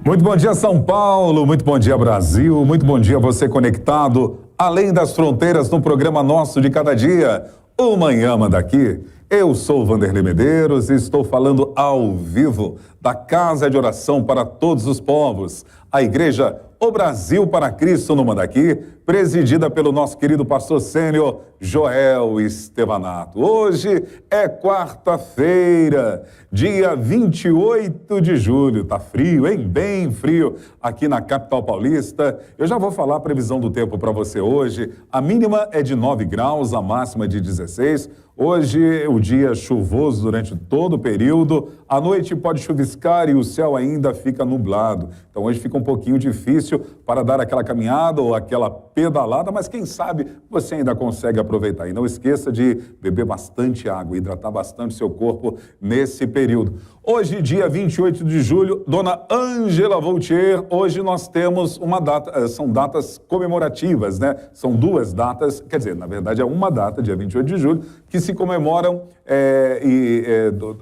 Muito bom dia, São Paulo, muito bom dia, Brasil, muito bom dia você conectado além das fronteiras no programa nosso de cada dia, o Manhã Manda Aqui. Eu sou Vanderlei Medeiros e estou falando ao vivo da Casa de Oração para Todos os Povos, a Igreja O Brasil para Cristo no Manda Aqui, presidida pelo nosso querido pastor sênior Joel Estevanato. Hoje é quarta-feira, dia 28 de julho. Tá frio, hein? Bem frio aqui na capital paulista. Eu já vou falar a previsão do tempo para você hoje. A mínima é de 9 graus, a máxima de 16. Hoje o dia é chuvoso durante todo o período. À noite pode chuviscar e o céu ainda fica nublado. Então hoje fica um pouquinho difícil para dar aquela caminhada ou aquela pedalada, mas quem sabe você ainda consegue aproveitar. E não esqueça de beber bastante água, hidratar bastante seu corpo nesse período. Hoje, dia 28 de julho, Dona Ângela Voltier, hoje nós temos uma data, são datas comemorativas, né? São duas datas, quer dizer, na verdade é uma data, dia 28 de julho, que se comemoram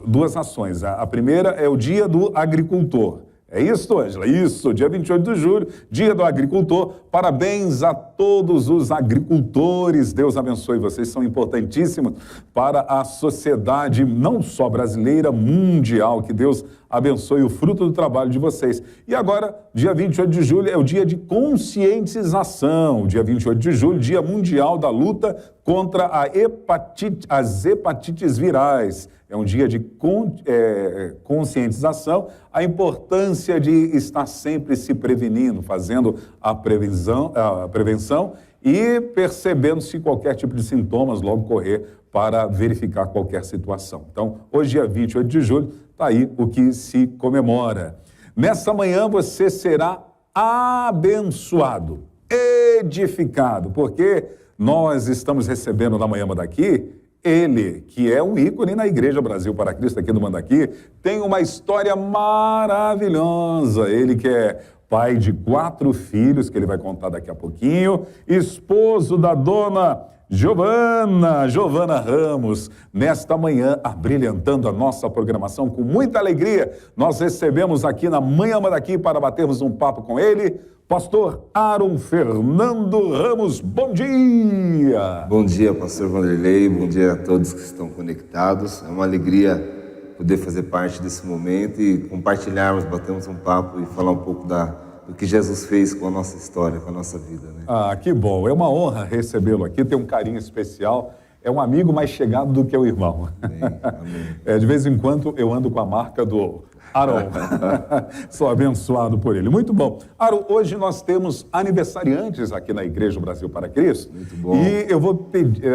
duas ações. A primeira é o Dia do Agricultor. É isso, Ângela? Isso, dia 28 de julho, Dia do Agricultor. Parabéns a todos os agricultores. Deus abençoe vocês, são importantíssimos para a sociedade, não só brasileira, mundial. Que Deus abençoe o fruto do trabalho de vocês. E agora, dia 28 de julho, é o dia de conscientização. Dia 28 de julho, Dia Mundial da Luta contra as hepatites virais. É um dia de conscientização, a importância de estar sempre se prevenindo, fazendo a prevenção e percebendo-se qualquer tipo de sintomas, logo correr para verificar qualquer situação. Então, hoje, dia 28 de julho, está aí o que se comemora. Nessa manhã você será abençoado, edificado, porque nós estamos recebendo na Manhã Manda Aqui ele, que é um ícone na Igreja Brasil para Cristo aqui do Manda Aqui, tem uma história maravilhosa. Ele que é pai de 4 filhos, que ele vai contar daqui a pouquinho, esposo da dona Giovana Ramos. Nesta manhã, abrilhantando a nossa programação com muita alegria, nós recebemos aqui na Manhã Manda Aqui para batermos um papo com ele, pastor Aron Fernando Ramos. Bom dia! Bom dia, pastor Vanderlei, bom dia a todos que estão conectados. É uma alegria poder fazer parte desse momento e compartilharmos, batermos um papo e falar um pouco do que Jesus fez com a nossa história, com a nossa vida, né? Ah, que bom, é uma honra recebê-lo aqui, tem um carinho especial, é um amigo mais chegado do que o irmão. Amém, amém. De vez em quando eu ando com a marca do Aron, sou abençoado por ele. Muito bom. Aron, hoje nós temos aniversariantes aqui na Igreja Brasil para Cristo. Muito bom. E eu vou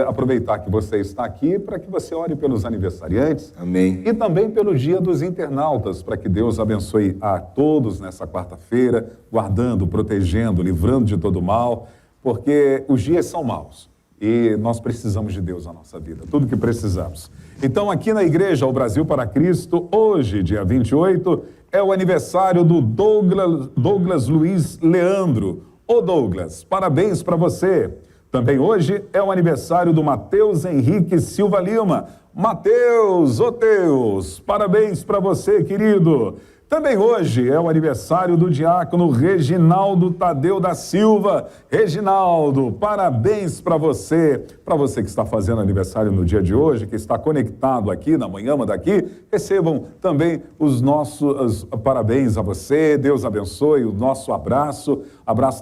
aproveitar que você está aqui para que você ore pelos aniversariantes. Amém. E também pelo Dia dos Internautas, para que Deus abençoe a todos nessa quarta-feira, guardando, protegendo, livrando de todo mal, porque os dias são maus. E nós precisamos de Deus na nossa vida, tudo que precisamos. Então, aqui na Igreja O Brasil para Cristo, hoje, dia 28, é o aniversário do Douglas Luiz Leandro. Ô Douglas, parabéns para você. Também hoje é o aniversário do Mateus Henrique Silva Lima. Mateus, ô Teus, parabéns para você, querido. Também hoje é o aniversário do diácono Reginaldo Tadeu da Silva. Reginaldo, parabéns para você que está fazendo aniversário no dia de hoje, que está conectado aqui na Manhã Manda Aqui. Recebam também os nossos parabéns a você, Deus abençoe, o nosso abraço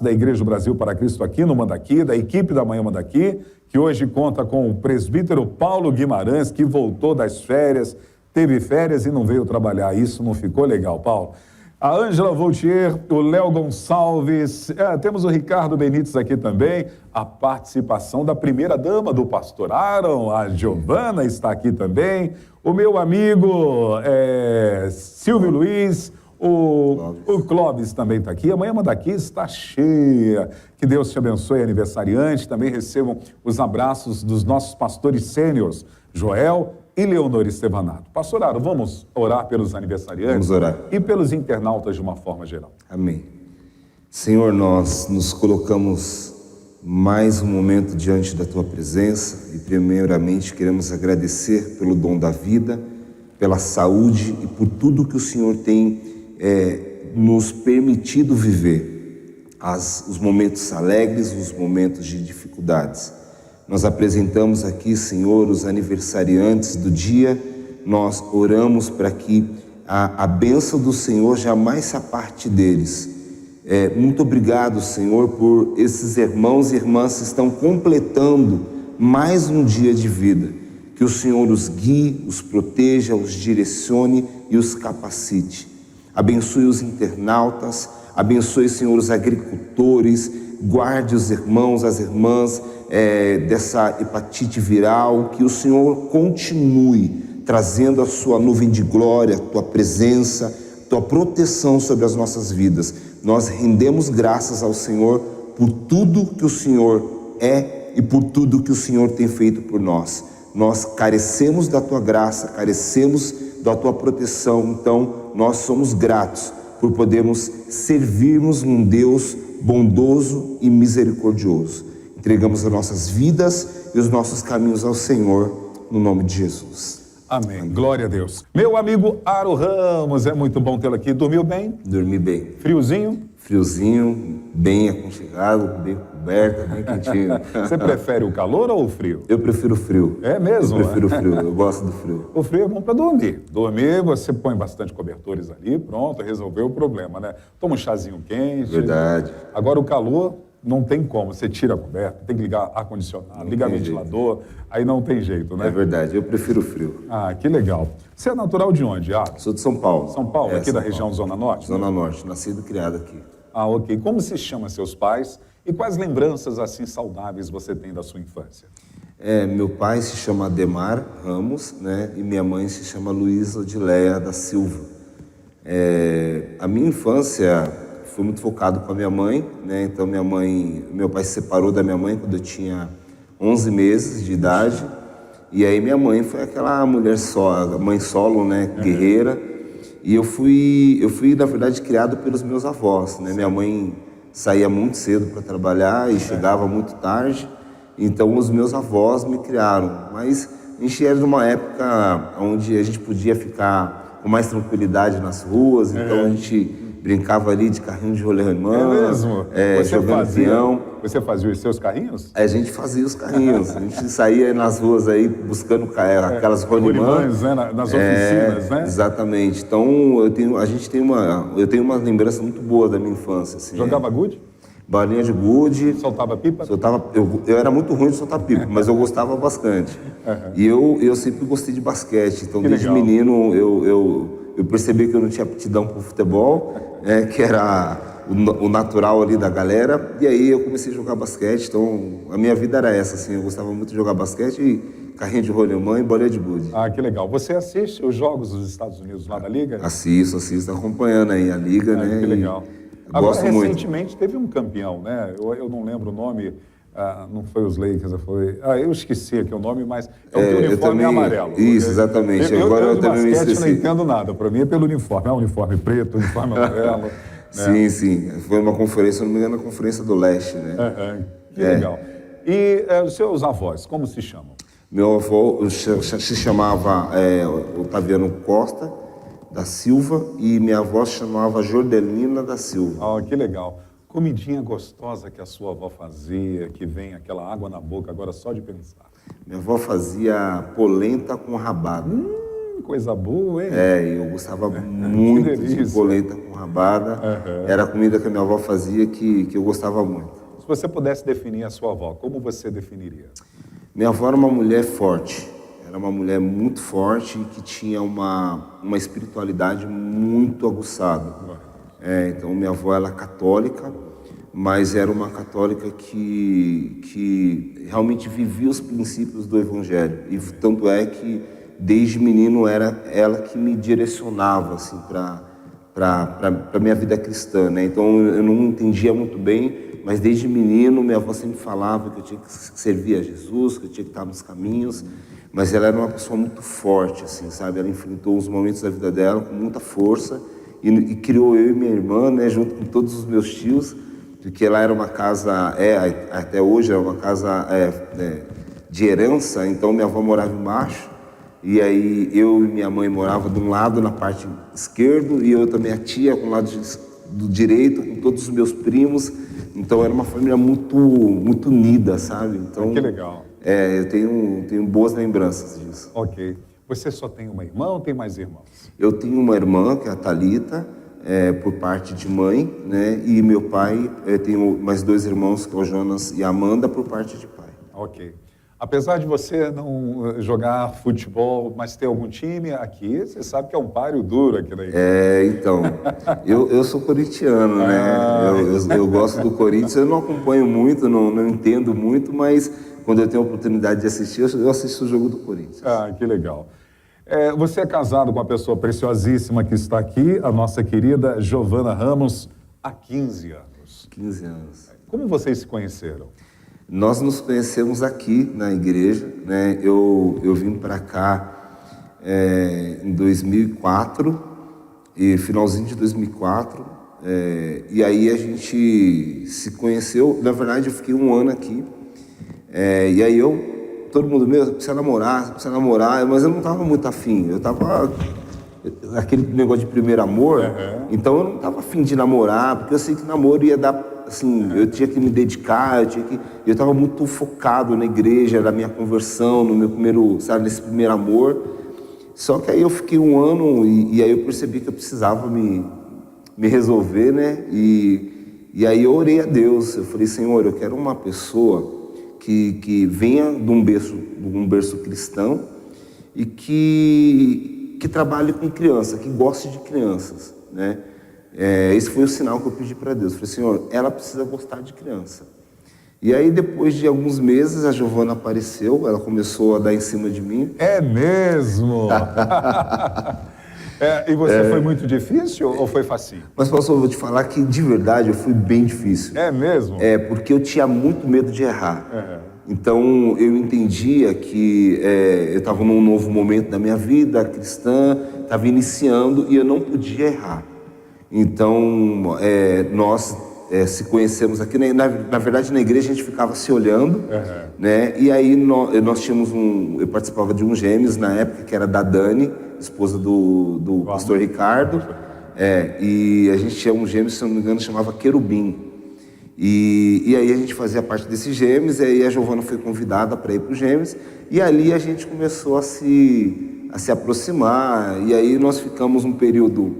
da Igreja do Brasil para Cristo aqui no Manda Aqui, da equipe da Manhã Manda Aqui, que hoje conta com o presbítero Paulo Guimarães, que voltou das férias, teve férias e não veio trabalhar. Isso não ficou legal, Paulo. A Ângela Voltier, o Léo Gonçalves, temos o Ricardo Benites aqui também, a participação da primeira-dama do pastor Aron, a Giovana está aqui também, o meu amigo Silvio Luiz, o Clóvis também está aqui. Amanhã Manda Aqui está cheia. Que Deus te abençoe, aniversariante. Também recebam os abraços dos nossos pastores sêniores, Joel e Leonor Estevanato. Pastor Aron, vamos orar pelos aniversariantes? Vamos orar. E pelos internautas de uma forma geral. Amém. Senhor, nós nos colocamos mais um momento diante da Tua presença e primeiramente queremos agradecer pelo dom da vida, pela saúde e por tudo que o Senhor tem nos permitido viver os momentos alegres, os momentos de dificuldades. Nós apresentamos aqui, Senhor, os aniversariantes do dia. Nós oramos para que a bênção do Senhor jamais se aparte deles. Muito obrigado, Senhor, por esses irmãos e irmãs que estão completando mais um dia de vida. Que o Senhor os guie, os proteja, os direcione e os capacite. Abençoe os internautas, abençoe, Senhor, os agricultores, guarde os irmãos, as irmãs dessa hepatite viral. Que o Senhor continue trazendo a sua nuvem de glória, a tua presença, tua proteção sobre as nossas vidas. Nós rendemos graças ao Senhor por tudo que o Senhor é e por tudo que o Senhor tem feito por nós. Nós carecemos da tua graça, carecemos da tua proteção, então nós somos gratos por podermos servirmos um Deus bondoso e misericordioso. Entregamos as nossas vidas e os nossos caminhos ao Senhor, no nome de Jesus. Amém. Amém. Glória a Deus. Meu amigo Aro Ramos, é muito bom tê-lo aqui. Dormiu bem? Dormi bem. Friozinho? Friozinho, bem aconchegado, bem coberto, bem quentinho. Você prefere o calor ou o frio? Eu prefiro o frio. É mesmo? Eu prefiro o frio, eu gosto do frio. O frio é bom para dormir. Dormir, você põe bastante cobertores ali, pronto, resolveu o problema, né? Toma um chazinho quente. Verdade. Agora o calor, não tem como, você tira a coberta, tem que ligar ar-condicionado, ligar ventilador, aí não tem jeito, né? É verdade, eu prefiro o frio. Ah, que legal. Você é natural de onde, Aro? Sou de São Paulo. São Paulo, aqui São da Paulo. região Zona Norte? Zona Norte, nascido e criado aqui. Ah, ok. Como se chama seus pais e quais lembranças assim saudáveis você tem da sua infância? Meu pai se chama Ademar Ramos, né? E minha mãe se chama Luísa Odileia da Silva. A minha infância foi muito focado com a minha mãe, né? Então meu pai se separou da minha mãe quando eu tinha 11 meses de idade. E aí minha mãe foi aquela mulher mãe solo, né? Guerreira. E eu fui, na verdade, criado pelos meus avós, né? Minha mãe saía muito cedo para trabalhar e chegava muito tarde. Então, os meus avós me criaram. Mas a gente era numa época onde a gente podia ficar com mais tranquilidade nas ruas. Então, a gente brincava ali de carrinho de rolemã. É mesmo? Jogando peão. Você fazia os seus carrinhos? A gente fazia os carrinhos. A gente saía nas ruas aí buscando aquelas rolimãs, né? Nas oficinas, né? Exatamente. Então, eu tenho uma lembrança muito boa da minha infância. Assim, Jogava gude? Balinha de gude. Soltava pipa? Eu era muito ruim de soltar pipa, mas eu gostava bastante. E eu sempre gostei de basquete. Então, desde menino, eu percebi que eu não tinha aptidão para o futebol, que era o natural ali da galera. E aí eu comecei a jogar basquete. Então, a minha vida era essa, assim. Eu gostava muito de jogar basquete e carrinho de rolemã e bolinha de gude. Ah, que legal. Você assiste os jogos dos Estados Unidos lá da Liga? Assisto, acompanhando aí a Liga, né? Que legal. Agora, recentemente, teve um campeão, né? Eu não lembro o nome, não foi os Lakers, foi... eu esqueci aqui o nome, mas é o uniforme amarelo. Isso, exatamente. Agora eu também esqueci. Não entendo nada, para mim é pelo uniforme. É um uniforme preto, uniforme amarelo. Sim. Foi uma conferência, se não me engano, a Conferência do Leste, né? Que legal. E os seus avós, como se chamam? Meu avô se chamava Otaviano Costa da Silva e minha avó se chamava Jordelina da Silva. Ah, que legal. Comidinha gostosa que a sua avó fazia, que vem aquela água na boca agora só de pensar. Minha avó fazia polenta com rabada. Coisa boa, hein? Eu gostava muito de polenta com rabada. Era a comida que a minha avó fazia que eu gostava muito. Se você pudesse definir a sua avó, como você definiria? Minha avó era uma mulher forte. Era uma mulher muito forte e que tinha uma espiritualidade muito aguçada. Então, minha avó era católica, mas era uma católica que realmente vivia os princípios do Evangelho. E tanto é que, desde menino, era ela que me direcionava assim, para a minha vida cristã. Né? Então, eu não entendia muito bem, mas desde menino, minha avó sempre falava que eu tinha que servir a Jesus, que eu tinha que estar nos caminhos. Mas ela era uma pessoa muito forte, assim, sabe? Ela enfrentou os momentos da vida dela com muita força e criou eu e minha irmã, né, junto com todos os meus tios, porque lá era uma casa, até hoje é uma casa de herança, então minha avó morava embaixo E aí eu e minha mãe morava de um lado na parte esquerdo e eu também a tia com o lado do direito, com todos os meus primos. Então era uma família muito unida, sabe? Então, que legal. Eu tenho boas lembranças disso. Ok. Você só tem uma irmã ou tem mais irmãos? Eu tenho uma irmã, que é a Thalita, por parte de mãe, né? E meu pai, tenho mais 2 irmãos, que é o Jonas e a Amanda, por parte de pai. Ok. Apesar de você não jogar futebol, mas ter algum time aqui, você sabe que é um páreo duro aqui na igreja. Então, eu sou corintiano, né? Eu gosto do Corinthians, eu não acompanho muito, não entendo muito, mas quando eu tenho a oportunidade de assistir, eu assisto o jogo do Corinthians. Que legal. Você é casado com uma pessoa preciosíssima que está aqui, a nossa querida Giovana Ramos, há 15 anos. 15 anos. Como vocês se conheceram? Nós nos conhecemos aqui na igreja, né? Eu vim para cá em 2004, e finalzinho de 2004, e aí a gente se conheceu. Na verdade, eu fiquei 1 ano aqui, e aí todo mundo mesmo, precisa namorar, mas eu não estava muito afim, eu estava aquele negócio de primeiro amor, então eu não estava afim de namorar, porque eu sei que namoro ia dar, assim, eu tinha que me dedicar, eu estava muito focado na igreja, na minha conversão, no meu primeiro, sabe, nesse primeiro amor. Só que aí eu fiquei 1 ano e aí eu percebi que eu precisava me resolver, né? E aí eu orei a Deus, eu falei, Senhor, eu quero uma pessoa que venha de um berço cristão e que trabalhe com criança, que goste de crianças, né? Esse foi o sinal que eu pedi para Deus. Eu falei, Senhor, ela precisa gostar de criança. E aí, depois de alguns meses, a Giovana apareceu, ela começou a dar em cima de mim. É mesmo? E você foi muito difícil ou foi facinho? Mas, pastor, eu vou te falar que, de verdade, eu fui bem difícil. É mesmo? Porque eu tinha muito medo de errar. Então, eu entendia que eu estava num novo momento da minha vida cristã, estava iniciando e eu não podia errar. Então, nós se conhecemos aqui, na verdade na igreja a gente ficava se olhando, né? E aí nós tínhamos eu participava de um Gêmeos na época, que era da Dani, esposa do pastor Ricardo, e a gente tinha um Gêmeos, se não me engano, chamava Querubim. E aí a gente fazia parte desses Gêmeos, e aí a Giovana foi convidada para ir para os Gêmeos, e ali a gente começou a se aproximar, e aí nós ficamos um período,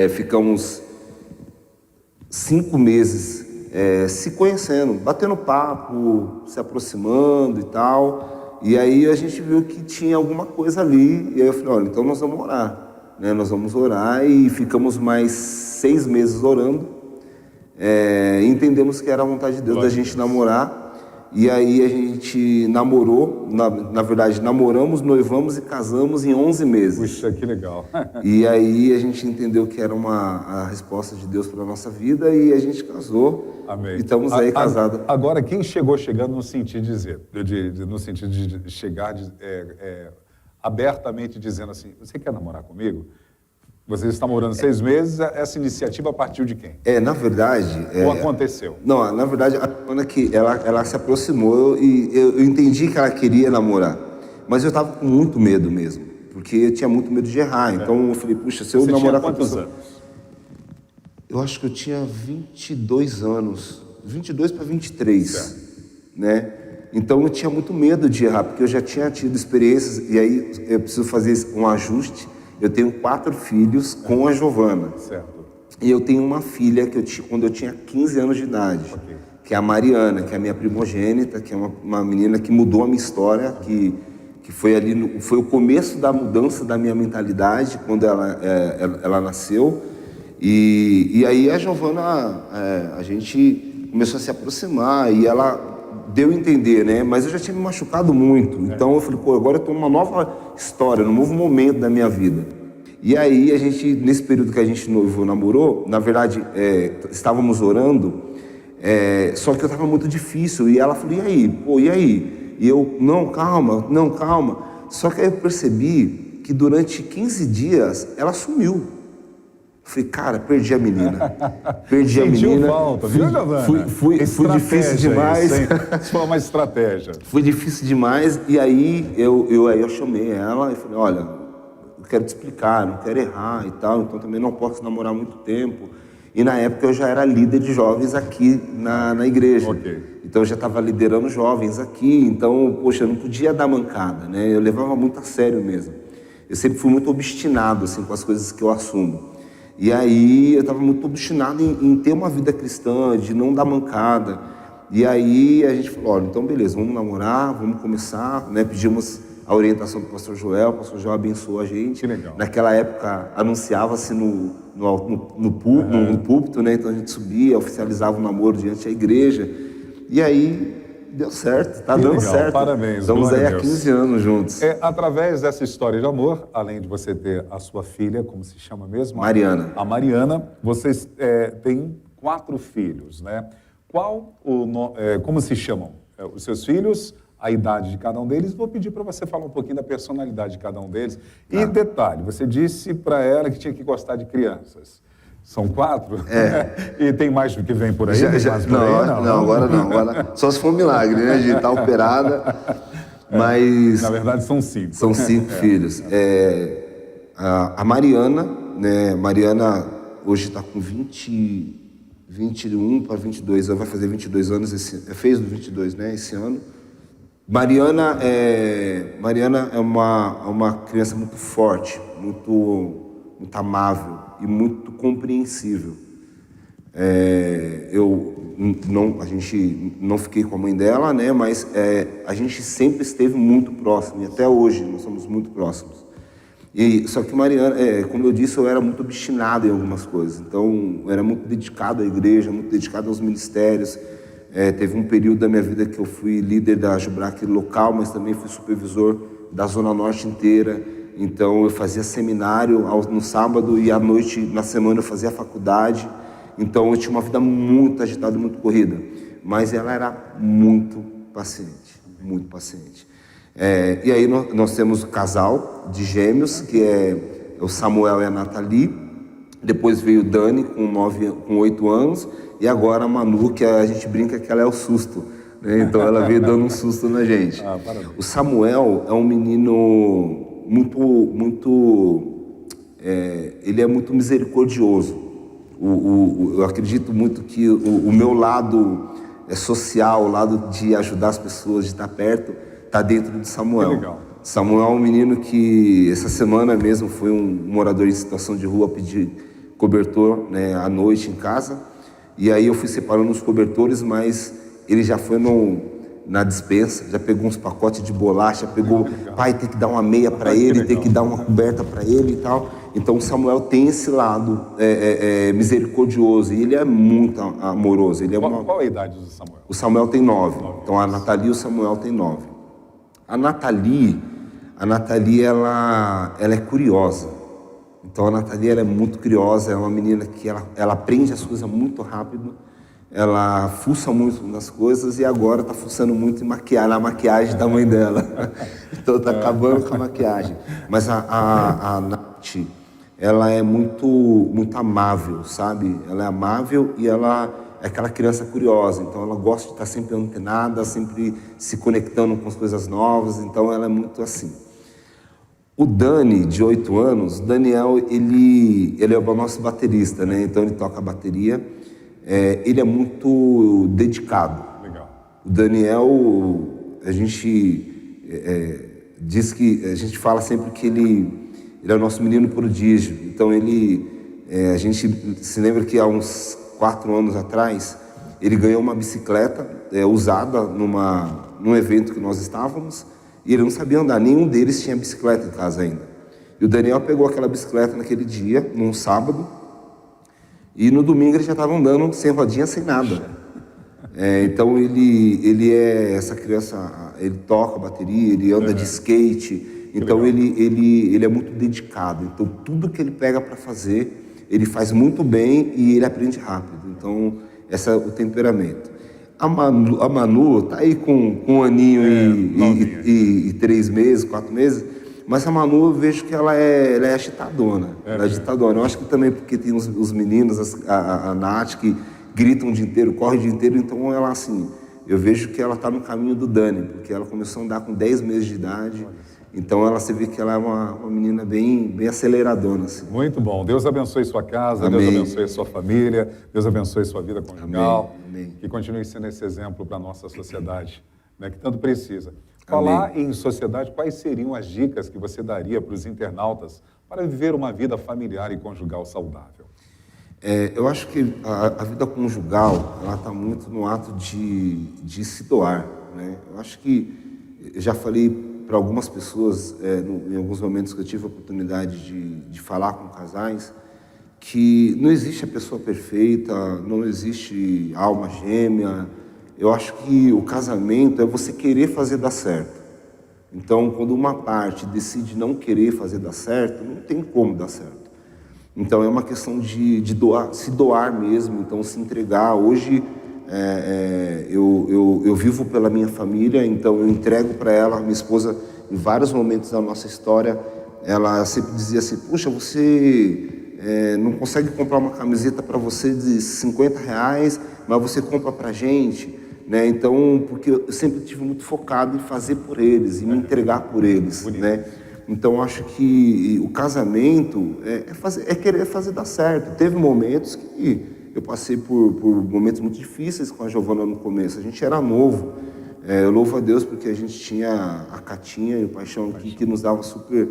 ficamos 5 meses se conhecendo, batendo papo, se aproximando e tal, e aí a gente viu que tinha alguma coisa ali, e aí eu falei, olha, então nós vamos orar, né? Nós vamos orar, e ficamos mais 6 meses orando, e entendemos que era a vontade de Deus da gente namorar. E aí a gente namorou, na verdade namoramos, noivamos e casamos em 11 meses. Puxa, que legal. E aí a gente entendeu que era a resposta de Deus para a nossa vida, e a gente casou. Amém. E estamos aí casados. Agora, quem chegando no sentido de dizer, no sentido de chegar abertamente dizendo assim, você quer namorar comigo? Vocês estão namorando 6 meses, essa iniciativa partiu de quem? Na verdade... Ou aconteceu? Não, na verdade, a Ana que ela se aproximou e eu entendi que ela queria namorar. Mas eu estava com muito medo mesmo, porque eu tinha muito medo de errar. Então eu falei, puxa, se eu namorar com a pessoa... Você tinha quantos anos? Eu acho que eu tinha 22 anos, 22 para 23, né? Então eu tinha muito medo de errar, porque eu já tinha tido experiências, e aí eu preciso fazer um ajuste. Eu tenho 4 filhos com a Giovana. Certo. E eu tenho uma filha que eu tinha quando eu tinha 15 anos de idade, que é a Mariana, que é a minha primogênita, que é uma menina que mudou a minha história, que foi ali, foi o começo da mudança da minha mentalidade quando ela nasceu. E aí a Giovana, a gente começou a se aproximar e ela deu a entender, né? Mas eu já tinha me machucado muito. Então eu falei, agora eu estou numa nova história, num novo momento da minha vida. E aí a gente, nesse período que a gente noivou, namorou, na verdade estávamos orando, só que eu estava muito difícil. E ela falou, e aí? E aí? E eu, não, calma. Só que aí eu percebi que durante 15 dias ela sumiu. Eu falei, cara, perdi a menina. Perdi a Sentiu menina. falta, viu, Giovana? Fui difícil demais. Isso foi uma estratégia. Foi difícil demais. E aí eu chamei ela e falei, olha, eu quero te explicar, não quero errar e tal, então também não posso namorar muito tempo. E na época eu já era líder de jovens aqui na igreja. Okay. Então eu já estava liderando jovens aqui, então, poxa, eu não podia dar mancada, né? Eu levava muito a sério mesmo. Eu sempre fui muito obstinado, assim, com as coisas que eu assumo. E aí eu estava muito obstinado em ter uma vida cristã, de não dar mancada. E aí a gente falou, olha, então beleza, vamos namorar, vamos começar, né? Pedimos a orientação do pastor Joel, o pastor Joel abençoou a gente. Que legal. Naquela época anunciava-se no púlpito, né? Então a gente subia, oficializava o namoro diante da igreja. E aí deu certo, tá dando certo. Parabéns. Estamos aí há 15 anos juntos. Através dessa história de amor, além de você ter a sua filha, como se chama mesmo? Mariana. A Mariana, vocês têm 4 filhos, né? Como se chamam os seus filhos, a idade de cada um deles? Vou pedir para você falar um pouquinho da personalidade de cada um deles. E detalhe, você disse para ela que tinha que gostar de crianças. São 4? E tem mais do que vem por aí? Não, agora não. Agora, só se for um milagre, né? A gente tá operada. Mas... Na verdade, são 5. São 5 filhos. A Mariana, né? Mariana hoje está com 21 para 22 anos, vai fazer 22 anos, fez 22, né? Esse ano. Mariana é uma criança muito forte, muito amável e muito compreensível. A gente não fiquei com a mãe dela, né? Mas a gente sempre esteve muito próximo, e até hoje nós somos muito próximos. Só que Mariana, como eu disse, eu era muito obstinado em algumas coisas. Então, eu era muito dedicado à igreja, muito dedicado aos ministérios. Teve um período da minha vida que eu fui líder da Jubrac local, mas também fui supervisor da Zona Norte inteira. Então, eu fazia seminário no sábado e à noite, na semana, eu fazia faculdade. Então, eu tinha uma vida muito agitada, muito corrida. Mas ela era muito paciente, muito paciente. E aí, nós temos o casal de gêmeos, que é o Samuel e a Nathalie. Depois veio o Dani, com 8 anos. E agora a Manu, que a gente brinca que ela é o susto, né? Então, ela veio dando um susto na gente. O Samuel é um menino ele é muito misericordioso. Eu acredito muito que o meu lado social, o lado de ajudar as pessoas, de estar perto, está dentro de Samuel. Que legal. Samuel é um menino que essa semana mesmo foi um morador em situação de rua pedir cobertor, né, à noite em casa. E aí eu fui separando os cobertores, mas ele já foi na despensa, já pegou uns pacotes de bolacha, pai, tem que dar uma meia para ele, tem que dar uma coberta para ele e tal. Então o Samuel tem esse lado misericordioso e ele é muito amoroso. Qual a idade do Samuel? O Samuel tem 9. Então a Nathalie e o Samuel tem 9. A Nathalie ela é curiosa. Então a Nathalie ela é muito curiosa, é uma menina que ela aprende as coisas muito rápido. Ela fuça muito nas coisas e agora está fuçando muito na maquiagem da mãe dela. Então está acabando com a maquiagem. Mas a Nath, ela é muito amável, sabe? Ela é amável e ela é aquela criança curiosa. Então ela gosta de estar sempre antenada, sempre se conectando com as coisas novas. Então ela é muito assim. O Dani, de 8 anos, o Daniel, ele é o nosso baterista, né? Então ele toca a bateria. Ele é muito dedicado. Legal. O Daniel, a gente diz que a gente fala sempre que ele é o nosso menino prodígio. Então a gente se lembra que há uns 4 anos atrás ele ganhou uma bicicleta usada num evento que nós estávamos e ele não sabia andar. Nenhum deles tinha bicicleta em casa ainda. E o Daniel pegou aquela bicicleta naquele dia, num sábado. E no domingo ele já estava andando sem rodinha, sem nada. Então ele é essa criança, ele toca bateria, ele anda de skate. Então ele é muito dedicado. Então tudo que ele pega para fazer, ele faz muito bem e ele aprende rápido. Então esse é o temperamento. A Manu tá aí com 1 aninho e 3 meses, 4 meses. Mas a Manu, eu vejo que ela é agitadona. Ela é agitadona. Eu acho que também porque tem os meninos, a Nath, que gritam o dia inteiro, correm o dia inteiro. Então, ela, assim, eu vejo que ela está no caminho do Dani, porque ela começou a andar com 10 meses de idade. Então, você vê que ela é uma menina bem aceleradona. Assim. Muito bom. Deus abençoe sua casa, Amém. Deus abençoe sua família, Deus abençoe sua vida conjugal. Amém. Que continue sendo esse exemplo para a nossa sociedade, né, que tanto precisa. Falar em sociedade, quais seriam as dicas que você daria para os internautas para viver uma vida familiar e conjugal saudável? Eu acho que a vida conjugal, ela está muito no ato de se doar, né? Eu acho que, eu já falei para algumas pessoas, em alguns momentos que eu tive a oportunidade de falar com casais, que não existe a pessoa perfeita, não existe alma gêmea. Eu acho que o casamento é você querer fazer dar certo. Então, quando uma parte decide não querer fazer dar certo, não tem como dar certo. Então, é uma questão de doar, se doar mesmo, então se entregar. Hoje, eu vivo pela minha família, então eu entrego para ela, minha esposa, em vários momentos da nossa história, ela sempre dizia assim, puxa, você não consegue comprar uma camiseta para você de R$50, mas você compra para a gente, né? Então, porque eu sempre tive muito focado em fazer por eles, em me entregar por eles, né? Então, acho que o casamento é querer fazer dar certo. Teve momentos que eu passei por momentos muito difíceis com a Giovana no começo. A gente era novo. Eu louvo a Deus porque a gente tinha a Catinha e o Paixão que nos dava super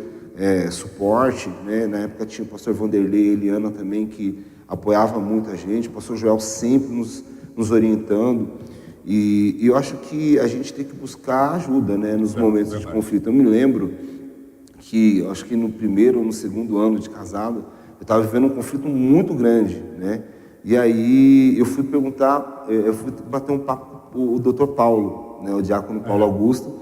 suporte, né? Na época tinha o pastor Vanderlei e a Eliana também, que apoiava muito a gente. O pastor Joel sempre nos orientando. E eu acho que a gente tem que buscar ajuda, né? Nos momentos de conflito. Eu me lembro que, acho que no primeiro ou no segundo ano de casado, eu estava vivendo um conflito muito grande, né? E aí eu fui perguntar, eu fui bater um papo com o Dr. Paulo, né? O diácono Paulo Augusto,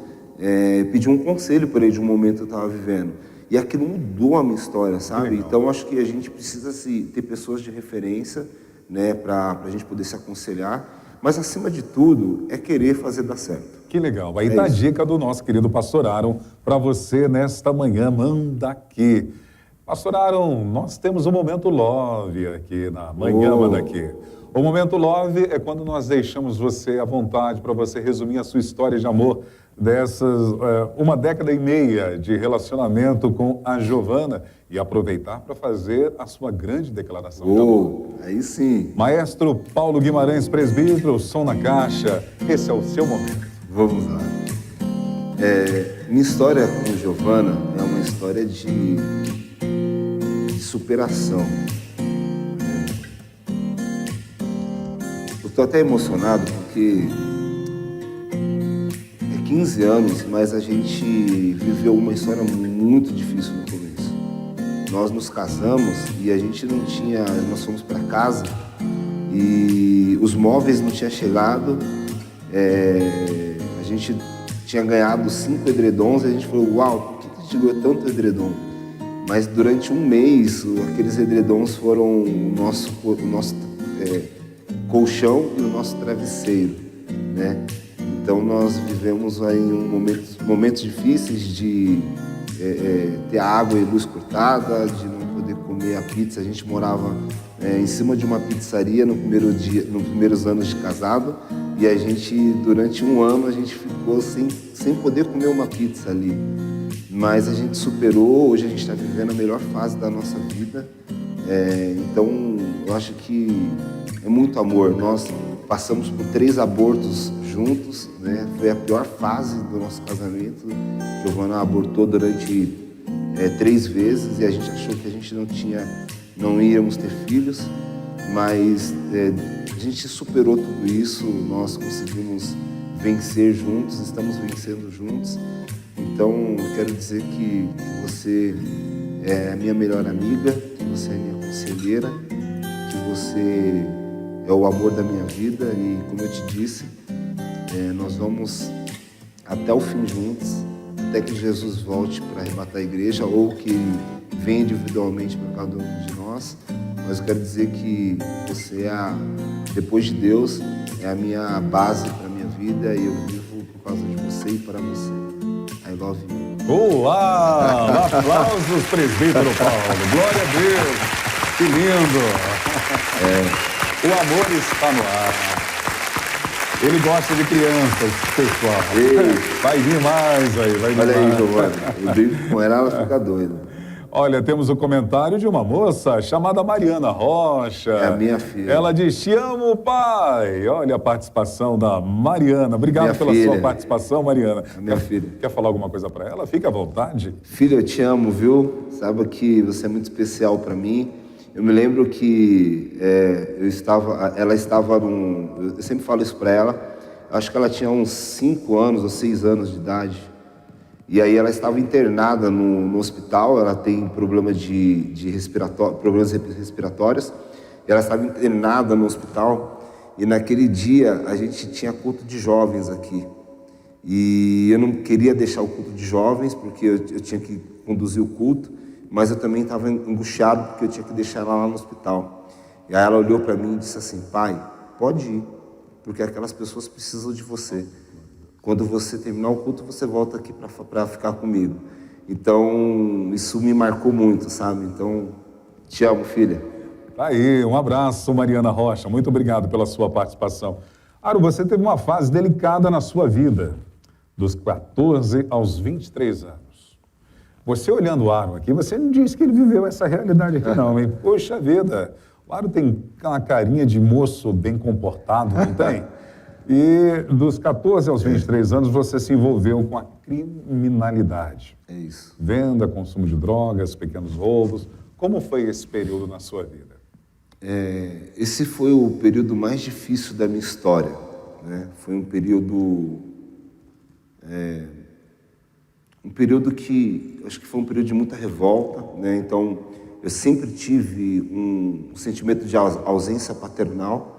pedi um conselho por ele de um momento que eu estava vivendo. E aquilo mudou a minha história, sabe? Então, acho que a gente precisa ter pessoas de referência, né? Para a gente poder se aconselhar. Mas, acima de tudo, é querer fazer dar certo. Que legal. Aí tá a dica do nosso querido pastor Aaron para você nesta manhã. Manda aqui. Pastor Aaron, nós temos um Momento Love aqui na manhã, manda aqui. O Momento Love é quando nós deixamos você à vontade para você resumir a sua história de amor dessas 1,5 décadas de relacionamento com a Giovana e aproveitar para fazer a sua grande declaração de amor. Aí sim. Maestro Paulo Guimarães, presbítero, som na caixa, esse é o seu momento. Vamos lá. Minha história com Giovana é uma história de superação. Eu estou até emocionado porque 15 anos, mas a gente viveu uma história muito difícil no começo. Nós nos casamos e a gente não tinha, nós fomos para casa e os móveis não tinham chegado. A gente tinha ganhado 5 edredons e a gente falou, uau, por que a gente ganhou tanto edredom? Mas durante um mês, aqueles edredons foram o nosso colchão e o nosso travesseiro, né? Então nós vivemos aí momentos difíceis de ter água e luz cortada, de não poder comer a pizza. A gente morava em cima de uma pizzaria nos primeiros anos de casado e a gente, durante um ano, a gente ficou sem poder comer uma pizza ali. Mas a gente superou, hoje a gente está vivendo a melhor fase da nossa vida. Então eu acho que é muito amor. Nós passamos por 3 abortos juntos, né? Foi a pior fase do nosso casamento. Giovana abortou durante 3 vezes e a gente achou que a gente não íamos ter filhos, mas a gente superou tudo isso, nós conseguimos vencer juntos, estamos vencendo juntos. Então, eu quero dizer que você é a minha melhor amiga, que você é a minha conselheira, que você é o amor da minha vida e, como eu te disse, nós vamos até o fim juntos, até que Jesus volte para arrebatar a igreja ou que ele venha individualmente para cada um de nós. Mas eu quero dizer que você depois de Deus, é a minha base para a minha vida e eu vivo por causa de você e para você. I love you. Uau! Aplausos, presbítero Paulo. Glória a Deus. Que lindo. O amor está no ar. Ele gosta de crianças, pessoal. Vai vir mais aí, vai vir Olha mais. aí, Giovanni. Eu brinco com ela fica doida. Olha, temos o comentário de uma moça chamada Mariana Rocha. É a minha filha. Ela diz, te amo, pai. Olha a participação da Mariana. Obrigado Minha pela filha. sua participação, Mariana. Minha filha. Quer falar alguma coisa para ela? Fica à vontade. Filha, eu te amo, viu? Saiba que você é muito especial para mim. Eu me lembro que ela estava eu sempre falo isso para ela, acho que ela tinha uns 5 anos ou 6 anos de idade. E aí ela estava internada no hospital, ela tem problemas problemas respiratórios, e ela estava internada no hospital, e naquele dia a gente tinha culto de jovens aqui. E eu não queria deixar o culto de jovens, porque eu tinha que conduzir o culto, mas eu também estava angustiado porque eu tinha que deixar ela lá no hospital. E aí ela olhou para mim e disse assim, pai, pode ir, porque aquelas pessoas precisam de você. Quando você terminar o culto, você volta aqui para ficar comigo. Então, isso me marcou muito, sabe? Então, te amo, filha. Tá aí, um abraço, Mariana Rocha. Muito obrigado pela sua participação. Aro, você teve uma fase delicada na sua vida, dos 14 aos 23 anos. Você olhando o Aro aqui, você não disse que ele viveu essa realidade aqui não, hein? Poxa vida, o Aro tem uma carinha de moço bem comportado, não tem? E dos 14 aos 23 anos você se envolveu com a criminalidade. É isso. Venda, consumo de drogas, pequenos roubos. Como foi esse período na sua vida? Esse foi o período mais difícil da minha história, né? Foi um período que, acho que foi um período de muita revolta, né? Então, eu sempre tive um sentimento de ausência paternal,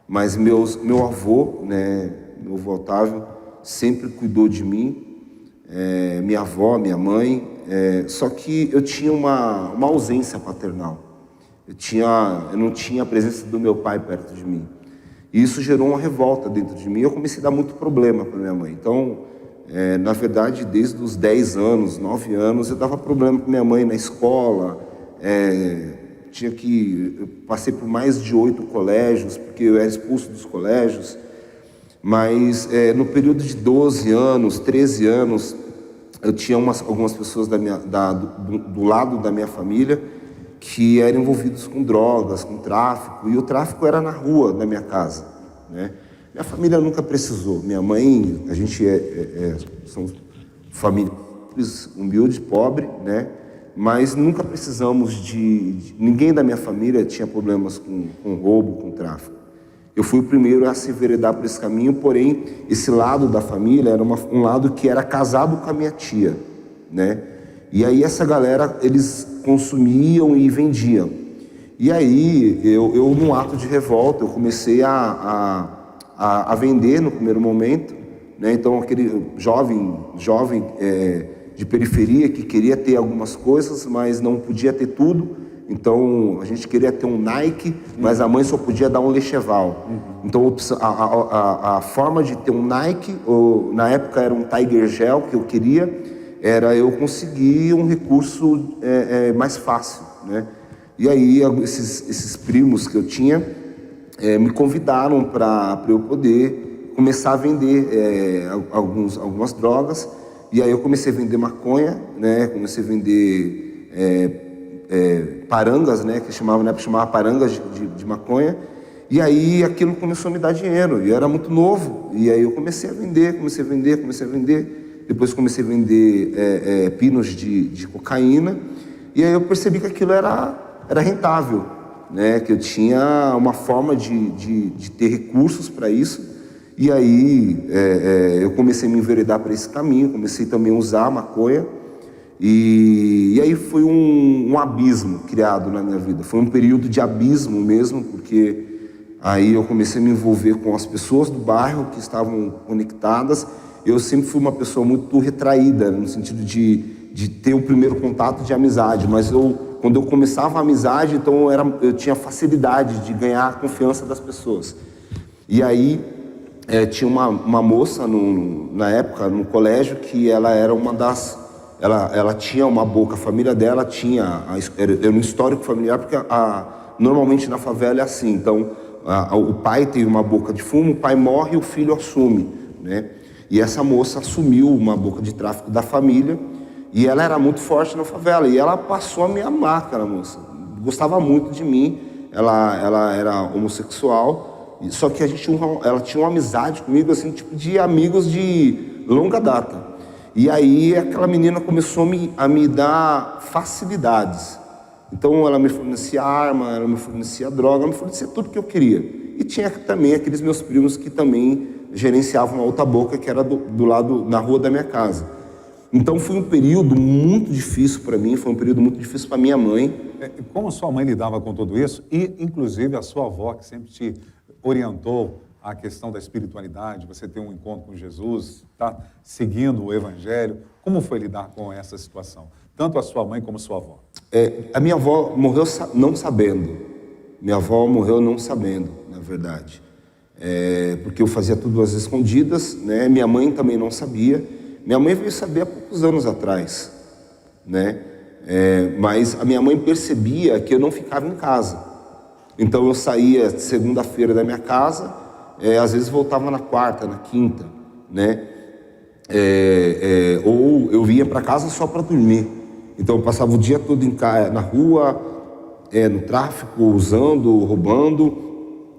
mas meu avô, né, meu avô Otávio, sempre cuidou de mim, minha avó, minha mãe, só que eu tinha uma ausência paternal. Eu não tinha a presença do meu pai perto de mim. E isso gerou uma revolta dentro de mim. Eu comecei a dar muito problema para minha mãe. Então, na verdade, desde os 10 anos, 9 anos, eu dava problema com minha mãe na escola. Eu passei por mais de 8 colégios, porque eu era expulso dos colégios. Mas no período de 12 anos, 13 anos, eu tinha algumas pessoas do lado da minha família que eram envolvidos com drogas, com tráfico, e o tráfico era na rua da minha casa, né? Minha família nunca precisou. Minha mãe, a gente somos família humilde, pobre, né? Mas nunca precisamos ninguém da minha família tinha problemas com roubo, com tráfico. Eu fui o primeiro a se enveredar por esse caminho, porém, esse lado da família era um lado que era casado com a minha tia, né? E aí essa galera, eles consumiam e vendiam. E aí, eu num ato de revolta, eu comecei a vender no primeiro momento, né? Então, aquele jovem de periferia que queria ter algumas coisas, mas não podia ter tudo. Então, a gente queria ter um Nike, mas a mãe só podia dar um Lecheval. Então, a forma de ter um Nike, na época era um Tiger Gel que eu queria, era eu conseguir um recurso mais fácil, né? E aí, esses primos que eu tinha me convidaram para eu poder começar a vender algumas drogas. E aí eu comecei a vender maconha, né? Comecei a vender parangas, né? Que na época chamava parangas de maconha. E aí aquilo começou a me dar dinheiro. E eu era muito novo. E aí eu comecei a vender. Depois comecei a vender pinos de cocaína. E aí eu percebi que aquilo era rentável, né? Que eu tinha uma forma de ter recursos para isso. E aí eu comecei a me enveredar para esse caminho, comecei também a usar maconha. E aí foi um abismo criado na minha vida. Foi um período de abismo mesmo, porque aí eu comecei a me envolver com as pessoas do bairro que estavam conectadas. Eu sempre fui uma pessoa muito retraída, no sentido de ter o primeiro contato de amizade. Mas quando eu começava a amizade, então eu tinha facilidade de ganhar a confiança das pessoas. E aí tinha uma moça na época no colégio que ela era uma das ela tinha uma boca, a família dela tinha, era um histórico familiar, porque normalmente na favela é assim, então o pai tem uma boca de fumo, o pai morre e o filho assume, né? E essa moça assumiu uma boca de tráfico da família, e ela era muito forte na favela, e ela passou a me amar, aquela moça, gostava muito de mim, ela era homossexual, só que ela tinha uma amizade comigo, assim, tipo de amigos de longa data. E aí aquela menina começou a me dar facilidades. Então ela me fornecia arma, ela me fornecia droga, ela me fornecia tudo que eu queria. E tinha também aqueles meus primos que também gerenciavam uma outra boca, que era do lado, na rua da minha casa. Então foi um período muito difícil para mim, foi um período muito difícil para minha mãe. Como a sua mãe lidava com tudo isso e, inclusive, a sua avó, que sempre te orientou a questão da espiritualidade, você ter um encontro com Jesus, tá seguindo o Evangelho, como foi lidar com essa situação? Tanto a sua mãe como a sua avó. A minha avó morreu não sabendo. Minha avó morreu não sabendo, na verdade. Porque eu fazia tudo às escondidas, né? Minha mãe também não sabia. Minha mãe veio saber há poucos anos atrás, né? Mas a minha mãe percebia que eu não ficava em casa. Então eu saía segunda-feira da minha casa, às vezes voltava na quarta, na quinta, né? Ou eu vinha para casa só para dormir. Então eu passava o dia todo na rua, no tráfico, usando, roubando.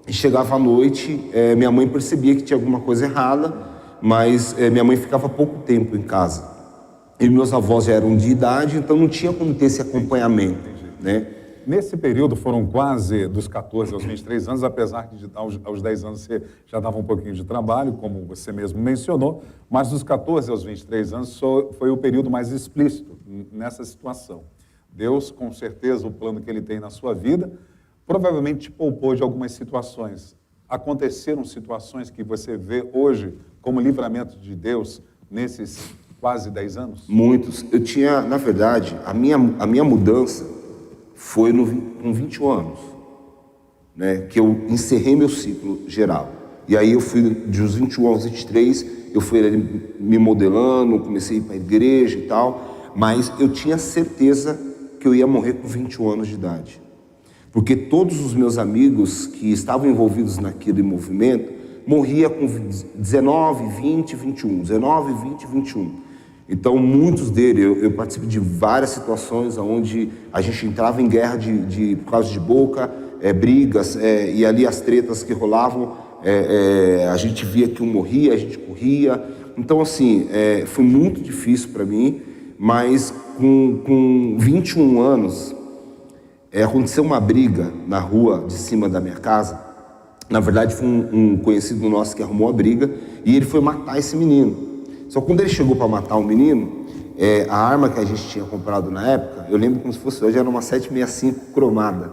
E chegava à noite, minha mãe percebia que tinha alguma coisa errada, mas minha mãe ficava pouco tempo em casa. E meus avós já eram de idade, então não tinha como ter esse acompanhamento, né? Nesse período foram quase dos 14 aos 23 anos, apesar de aos 10 anos você já dava um pouquinho de trabalho, como você mesmo mencionou, mas dos 14 aos 23 anos foi o período mais explícito nessa situação. Deus, com certeza, o plano que Ele tem na sua vida, provavelmente te poupou de algumas situações. Aconteceram situações que você vê hoje como livramento de Deus nesses quase 10 anos? Muitos. Eu tinha, na verdade, a minha mudança foi com 21 anos, né, que eu encerrei meu ciclo geral. E aí eu fui, dos 21 aos 23, eu fui ali me modelando, comecei a ir para a igreja e tal, mas eu tinha certeza que eu ia morrer com 21 anos de idade. Porque todos os meus amigos que estavam envolvidos naquele movimento morriam com 19, 20, 21, 19, 20, 21. Então, muitos deles, eu participo de várias situações onde a gente entrava em guerra por causa de boca, brigas, e ali as tretas que rolavam, a gente via que um morria, a gente corria. Então, assim, foi muito difícil para mim, mas com 21 anos, aconteceu uma briga na rua de cima da minha casa. Na verdade, foi um conhecido nosso que arrumou a briga, e ele foi matar esse menino. Só que quando ele chegou para matar o menino, a arma que a gente tinha comprado na época, eu lembro como se fosse hoje, era uma 765 cromada.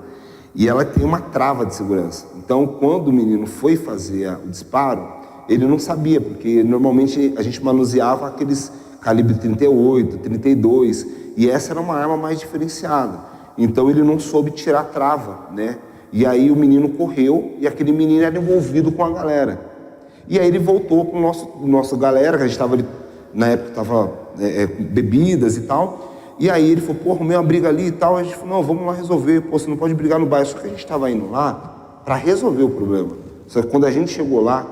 E ela tem uma trava de segurança. Então, quando o menino foi fazer o disparo, ele não sabia, porque normalmente a gente manuseava aqueles calibre 38, 32, e essa era uma arma mais diferenciada. Então, ele não soube tirar a trava, né? E aí o menino correu, e aquele menino era envolvido com a galera. E aí ele voltou com o nosso galera, que a gente estava ali, na época estava bebidas e tal. E aí ele falou, pô, arrumei uma briga ali e tal. A gente falou, não, vamos lá resolver. Pô, você não pode brigar no bairro. Só que a gente estava indo lá para resolver o problema. Só que quando a gente chegou lá,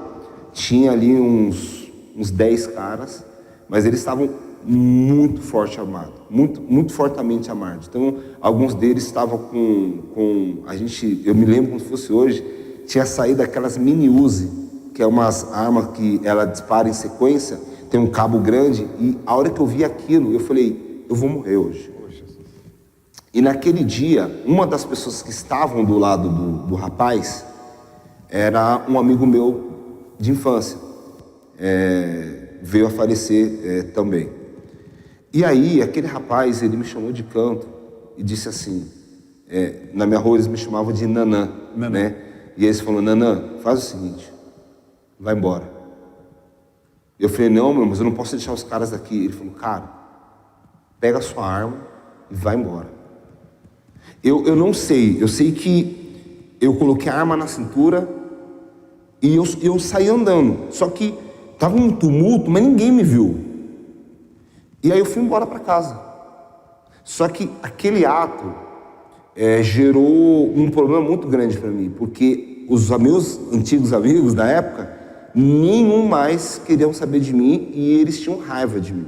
tinha ali uns 10 caras, mas eles estavam muito forte armados, muito fortemente armados. Então, alguns deles estavam eu me lembro como se fosse hoje, tinha saído aquelas mini Uzi, que é umas armas que ela dispara em sequência, tem um cabo grande, e a hora que eu vi aquilo, eu falei, eu vou morrer hoje. E naquele dia, uma das pessoas que estavam do lado do rapaz, era um amigo meu de infância, veio a falecer também. E aí, aquele rapaz, ele me chamou de canto, e disse assim, na minha rua eles me chamavam de Nanã, né? E eles falaram, Nanã, faz o seguinte, vai embora. Eu falei, não, meu, mas eu não posso deixar os caras daqui. Ele falou, cara, pega a sua arma e vai embora. Eu não sei, eu sei que eu coloquei a arma na cintura e eu saí andando. Só que estava um tumulto, mas ninguém me viu. E aí eu fui embora para casa. Só que aquele ato gerou um problema muito grande para mim, porque os meus antigos amigos da época, nenhum mais queriam saber de mim e eles tinham raiva de mim.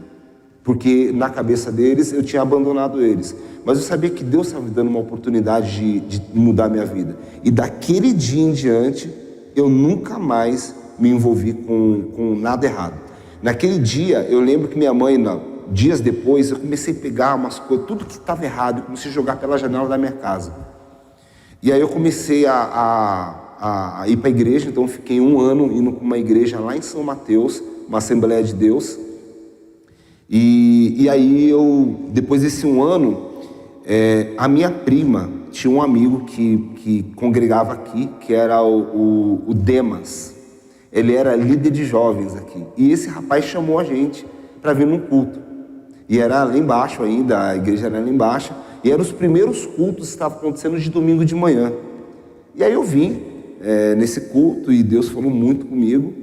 Porque na cabeça deles eu tinha abandonado eles. Mas eu sabia que Deus estava me dando uma oportunidade de mudar a minha vida. E daquele dia em diante, eu nunca mais me envolvi com nada errado. Naquele dia, eu lembro que minha mãe, dias depois, eu comecei a pegar umas coisas, tudo que estava errado, eu comecei a jogar pela janela da minha casa. E aí eu comecei a ir para a igreja, então eu fiquei 1 ano indo para uma igreja lá em São Mateus, uma Assembleia de Deus. E aí depois desse 1 ano, a minha prima tinha um amigo que congregava aqui, que era o Demas. Ele era líder de jovens aqui. E esse rapaz chamou a gente para vir num culto. E era lá embaixo ainda, a igreja era lá embaixo. E eram os primeiros cultos que estavam acontecendo de domingo de manhã. E aí eu vim nesse culto e Deus falou muito comigo,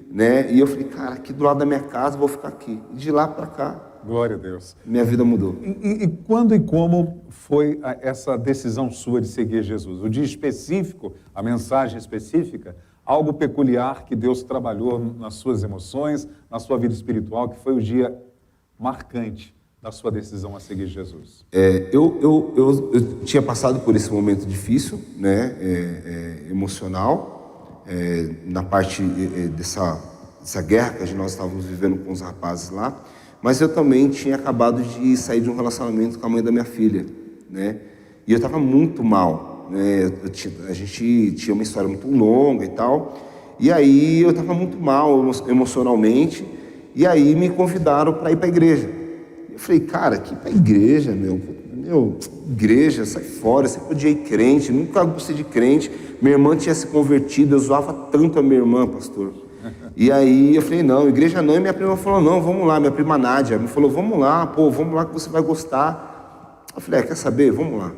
né? E eu falei, cara, aqui do lado da minha casa, vou ficar aqui. E de lá para cá, Glória a Deus. minha vida mudou. E quando e como foi essa decisão sua de seguir Jesus? O dia específico, a mensagem específica, algo peculiar que Deus trabalhou nas suas emoções, na sua vida espiritual, que foi o dia marcante da sua decisão a seguir Jesus? Eu tinha passado por esse momento difícil, né, emocional, na parte dessa guerra que nós estávamos vivendo com os rapazes lá, mas eu também tinha acabado de sair de um relacionamento com a mãe da minha filha, né, e eu estava muito mal, né, a gente tinha uma história muito longa e tal, e aí eu estava muito mal emocionalmente, e aí me convidaram para ir para a igreja. Eu falei, cara, que para a igreja, igreja, sai fora, você podia ir crente, nunca gostei de crente. Minha irmã tinha se convertido, eu zoava tanto a minha irmã, pastor. E aí eu falei, não, igreja não. E minha prima falou, não, vamos lá, minha prima Nádia me falou, vamos lá que você vai gostar. Eu falei, quer saber? Vamos lá,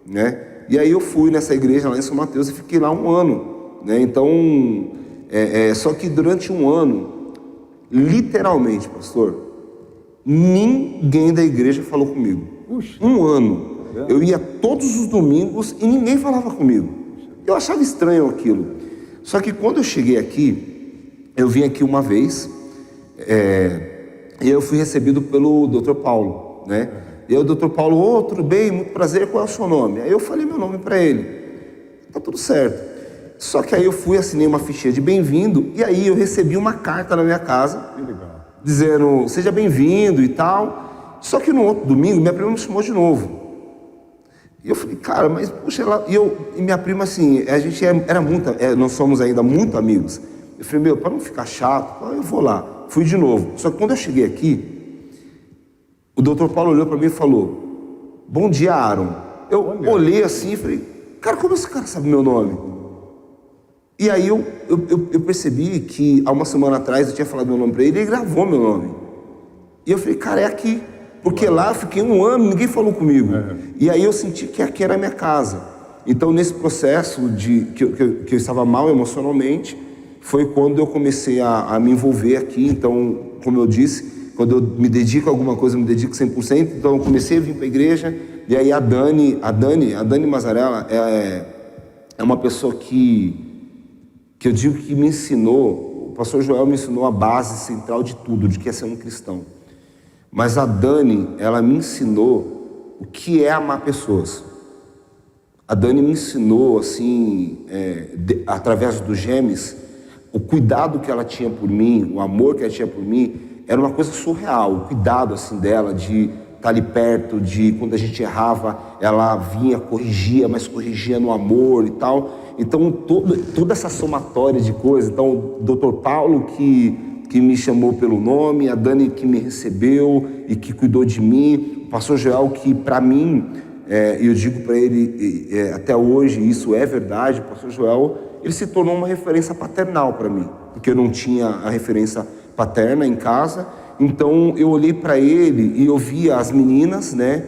né? E aí eu fui nessa igreja lá em São Mateus e fiquei lá 1 ano, né? Então, só que durante 1 ano, literalmente, pastor, ninguém da igreja falou comigo. Puxa. 1 ano. Eu ia todos os domingos e ninguém falava comigo. Eu achava estranho aquilo. Só que quando eu cheguei aqui, eu vim aqui uma vez, e eu fui recebido pelo Dr. Paulo, né? E aí o Dr. Paulo, tudo bem, muito prazer, qual é o seu nome? Aí eu falei meu nome para ele. Tá tudo certo. Só que aí eu fui, assinei uma fichinha de bem-vindo, e aí eu recebi uma carta na minha casa, Que legal. dizendo, seja bem-vindo e tal. Só que no outro domingo, minha prima me chamou de novo. E eu falei, cara, mas puxa, e minha prima assim, a gente era muito, nós somos ainda muito amigos. Eu falei, para não ficar chato, eu vou lá. Fui de novo. Só que quando eu cheguei aqui, o Dr. Paulo olhou para mim e falou, bom dia, Aaron. Eu olhei assim e falei, cara, como esse cara sabe meu nome? E aí eu percebi que há 1 semana atrás eu tinha falado meu nome para ele e ele gravou meu nome. E eu falei, cara, é aqui. Porque lá eu fiquei 1 ano, ninguém falou comigo. E aí eu senti que aqui era a minha casa. Então nesse processo que eu estava mal emocionalmente, foi quando eu comecei a me envolver aqui. Então, como eu disse, quando eu me dedico a alguma coisa, eu me dedico 100%. Então eu comecei a vir para a igreja. E aí a Dani Mazzarella é uma pessoa que eu digo que me ensinou, o pastor Joel me ensinou a base central de tudo, de que é ser um cristão. Mas a Dani, ela me ensinou o que é amar pessoas. A Dani me ensinou, assim, através dos Gêmeos, o cuidado que ela tinha por mim, o amor que ela tinha por mim, era uma coisa surreal. O cuidado, assim, dela, de estar ali perto, de quando a gente errava, ela vinha, corrigia, mas corrigia no amor e tal. Então, toda essa somatória de coisas. Então, o Dr. Paulo que me chamou pelo nome, a Dani que me recebeu e que cuidou de mim, o pastor Joel que, para mim, eu digo para ele, até hoje, isso é verdade, o pastor Joel, ele se tornou uma referência paternal para mim, porque eu não tinha a referência paterna em casa. Então, eu olhei para ele e eu via as meninas, né?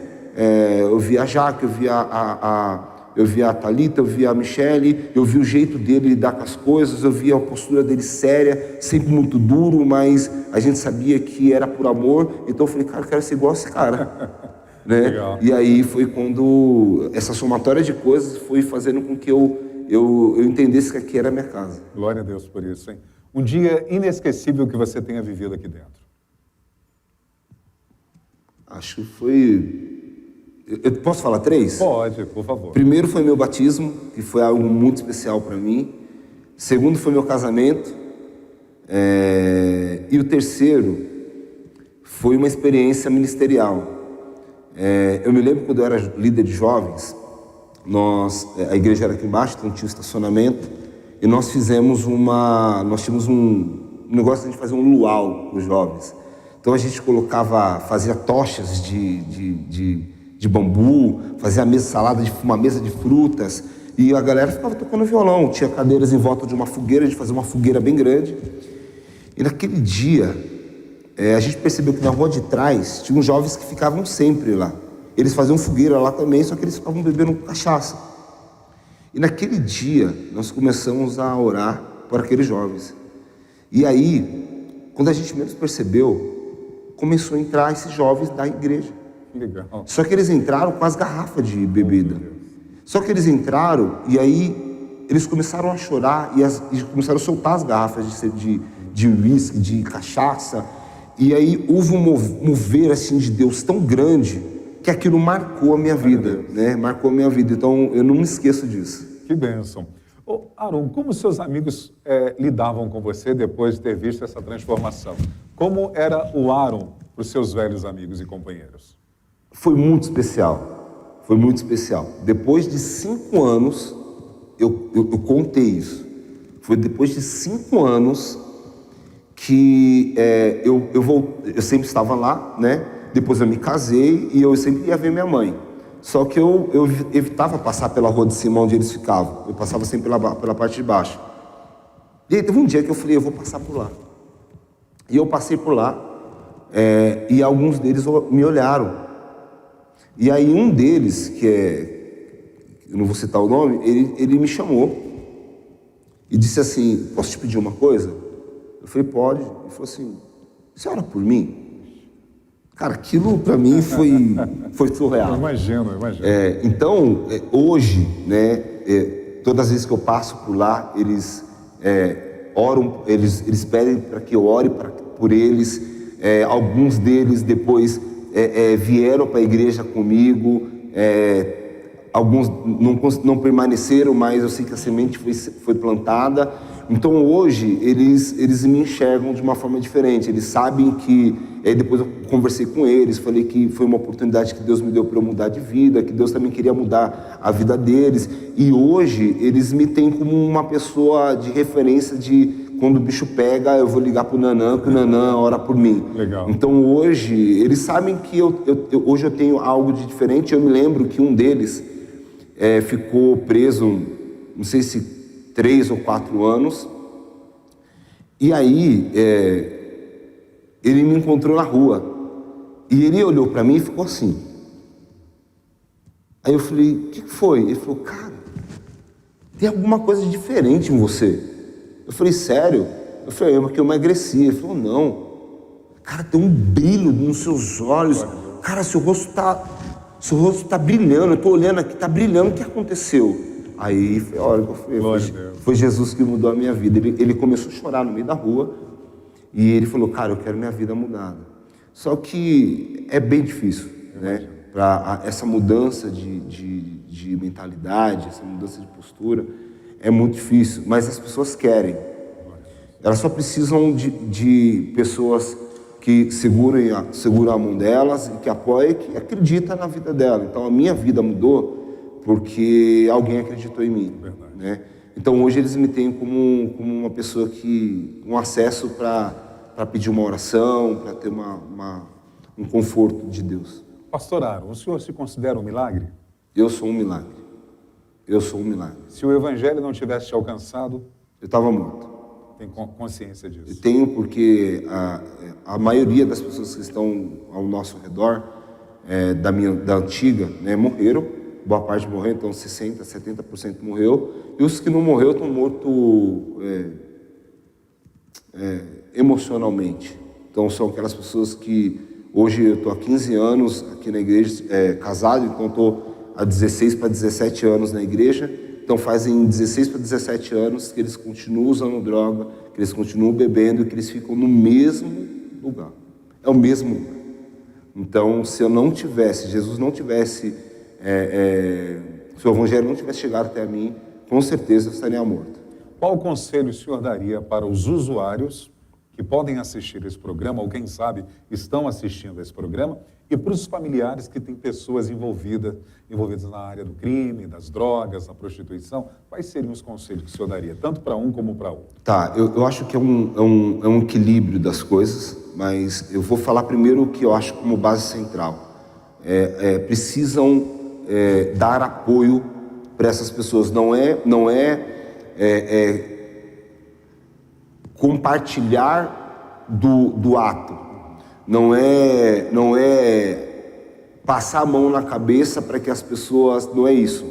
Eu via a Jaque, eu via eu via a Thalita, eu via a Michele, eu via o jeito dele lidar com as coisas, eu via a postura dele séria, sempre muito duro, mas a gente sabia que era por amor. Então eu falei, cara, eu quero ser igual a esse cara. Né? Legal. E aí foi quando essa somatória de coisas foi fazendo com que eu entendesse que aqui era a minha casa. Glória a Deus por isso, hein? Um dia inesquecível que você tenha vivido aqui dentro. Acho que foi... Eu posso falar 3? Pode, por favor. Primeiro foi meu batismo, que foi algo muito especial para mim. Segundo foi meu casamento. E o terceiro foi uma experiência ministerial. Eu me lembro quando eu era líder de jovens, a igreja era aqui embaixo, então tinha um estacionamento, e nós tínhamos um negócio de a gente fazer um luau com os jovens. Então a gente fazia tochas de bambu, fazia uma mesa de frutas, e a galera ficava tocando violão. Tinha cadeiras em volta de uma fogueira, a gente fazia uma fogueira bem grande. E naquele dia, a gente percebeu que na rua de trás tinha uns jovens que ficavam sempre lá. Eles faziam fogueira lá também, só que eles ficavam bebendo cachaça. E naquele dia, nós começamos a orar por aqueles jovens. E aí, quando a gente menos percebeu, começou a entrar esses jovens da igreja. Legal. Só que eles entraram com as garrafas de bebida. Só que eles entraram e aí eles começaram a chorar e começaram a soltar as garrafas de uísque, de cachaça. E aí houve um mover assim de Deus tão grande que aquilo marcou a minha vida, né? Marcou a minha vida. Então eu não me esqueço disso. Que bênção. Ô, Aaron, como seus amigos lidavam com você depois de ter visto essa transformação? Como era o Aaron para os seus velhos amigos e companheiros? Foi muito especial. Foi muito especial. Depois de 5 anos, eu contei isso. Foi depois de 5 anos que eu sempre estava lá, né? Depois eu me casei e eu sempre ia ver minha mãe. Só que eu evitava passar pela rua de cima onde eles ficavam. Eu passava sempre pela parte de baixo. E aí teve um dia que eu falei, eu vou passar por lá. E eu passei por lá e alguns deles me olharam. E aí um deles, eu não vou citar o nome, ele me chamou e disse assim, posso te pedir uma coisa? Eu falei, pode. Ele falou assim, você ora por mim? Cara, aquilo para mim foi surreal. Eu imagino. Então, hoje, né, todas as vezes que eu passo por lá, eles oram, eles pedem para que eu ore por eles. Alguns deles depois vieram para a igreja comigo. Alguns não permaneceram, mas eu sei que a semente foi plantada. Então hoje eles me enxergam de uma forma diferente. Eles sabem que depois eu conversei com eles, falei que foi uma oportunidade que Deus me deu para eu mudar de vida, que Deus também queria mudar a vida deles. E hoje eles me têm como uma pessoa de referência de quando o bicho pega, eu vou ligar pro Nanã, que o Nanã ora por mim. Legal. Então hoje eles sabem que hoje eu tenho algo de diferente. Eu me lembro que um deles ficou preso, não sei se 3 ou 4 anos, e aí ele me encontrou na rua, e ele olhou para mim e ficou assim. Aí eu falei, o que foi? Ele falou, cara, tem alguma coisa diferente em você. Eu falei, sério? Eu falei, porque eu emagreci. Ele falou, não, cara, tem um brilho nos seus olhos, cara, seu rosto tá brilhando, eu tô olhando aqui, tá brilhando, o que aconteceu? Aí foi a hora que eu fui. Foi Jesus que mudou a minha vida. Ele começou a chorar no meio da rua e ele falou, cara, eu quero minha vida mudada. Só que é bem difícil, né? Para essa mudança de mentalidade, essa mudança de postura, é muito difícil. Mas as pessoas querem. Elas só precisam de pessoas que seguram a mão delas e que apoiem, que acreditam na vida dela. Então a minha vida mudou porque alguém acreditou em mim, né? Então hoje eles me têm como uma pessoa um acesso para pedir uma oração, para ter um conforto de Deus. Pastor Aaron, o senhor se considera um milagre? Eu sou um milagre. Eu sou um milagre. Se o evangelho não tivesse te alcançado, eu estava morto. Tem consciência disso? Eu tenho, porque a maioria das pessoas que estão ao nosso redor, da antiga, né, morreram. boa parte morreu, então 60%, 70% morreu, e os que não morreu estão mortos emocionalmente. Então são aquelas pessoas que, hoje eu estou há 15 anos aqui na igreja, casado, então estou há 16 para 17 anos na igreja, então fazem 16 para 17 anos que eles continuam usando droga, que eles continuam bebendo e que eles ficam no mesmo lugar. É o mesmo lugar. Então, se eu não tivesse, Jesus não tivesse, se o evangelho não tivesse chegado até mim, com certeza eu estaria morto. Qual conselho o senhor daria para os usuários que podem assistir esse programa, ou quem sabe estão assistindo esse programa, e para os familiares que têm pessoas envolvidas na área do crime, das drogas, da prostituição? Quais seriam os conselhos que o senhor daria, tanto para um como para outro? Tá, eu acho que é um equilíbrio das coisas, mas eu vou falar primeiro o que eu acho como base central. Precisam dar apoio para essas pessoas, não é compartilhar do ato, não é passar a mão na cabeça para que as pessoas, não é isso,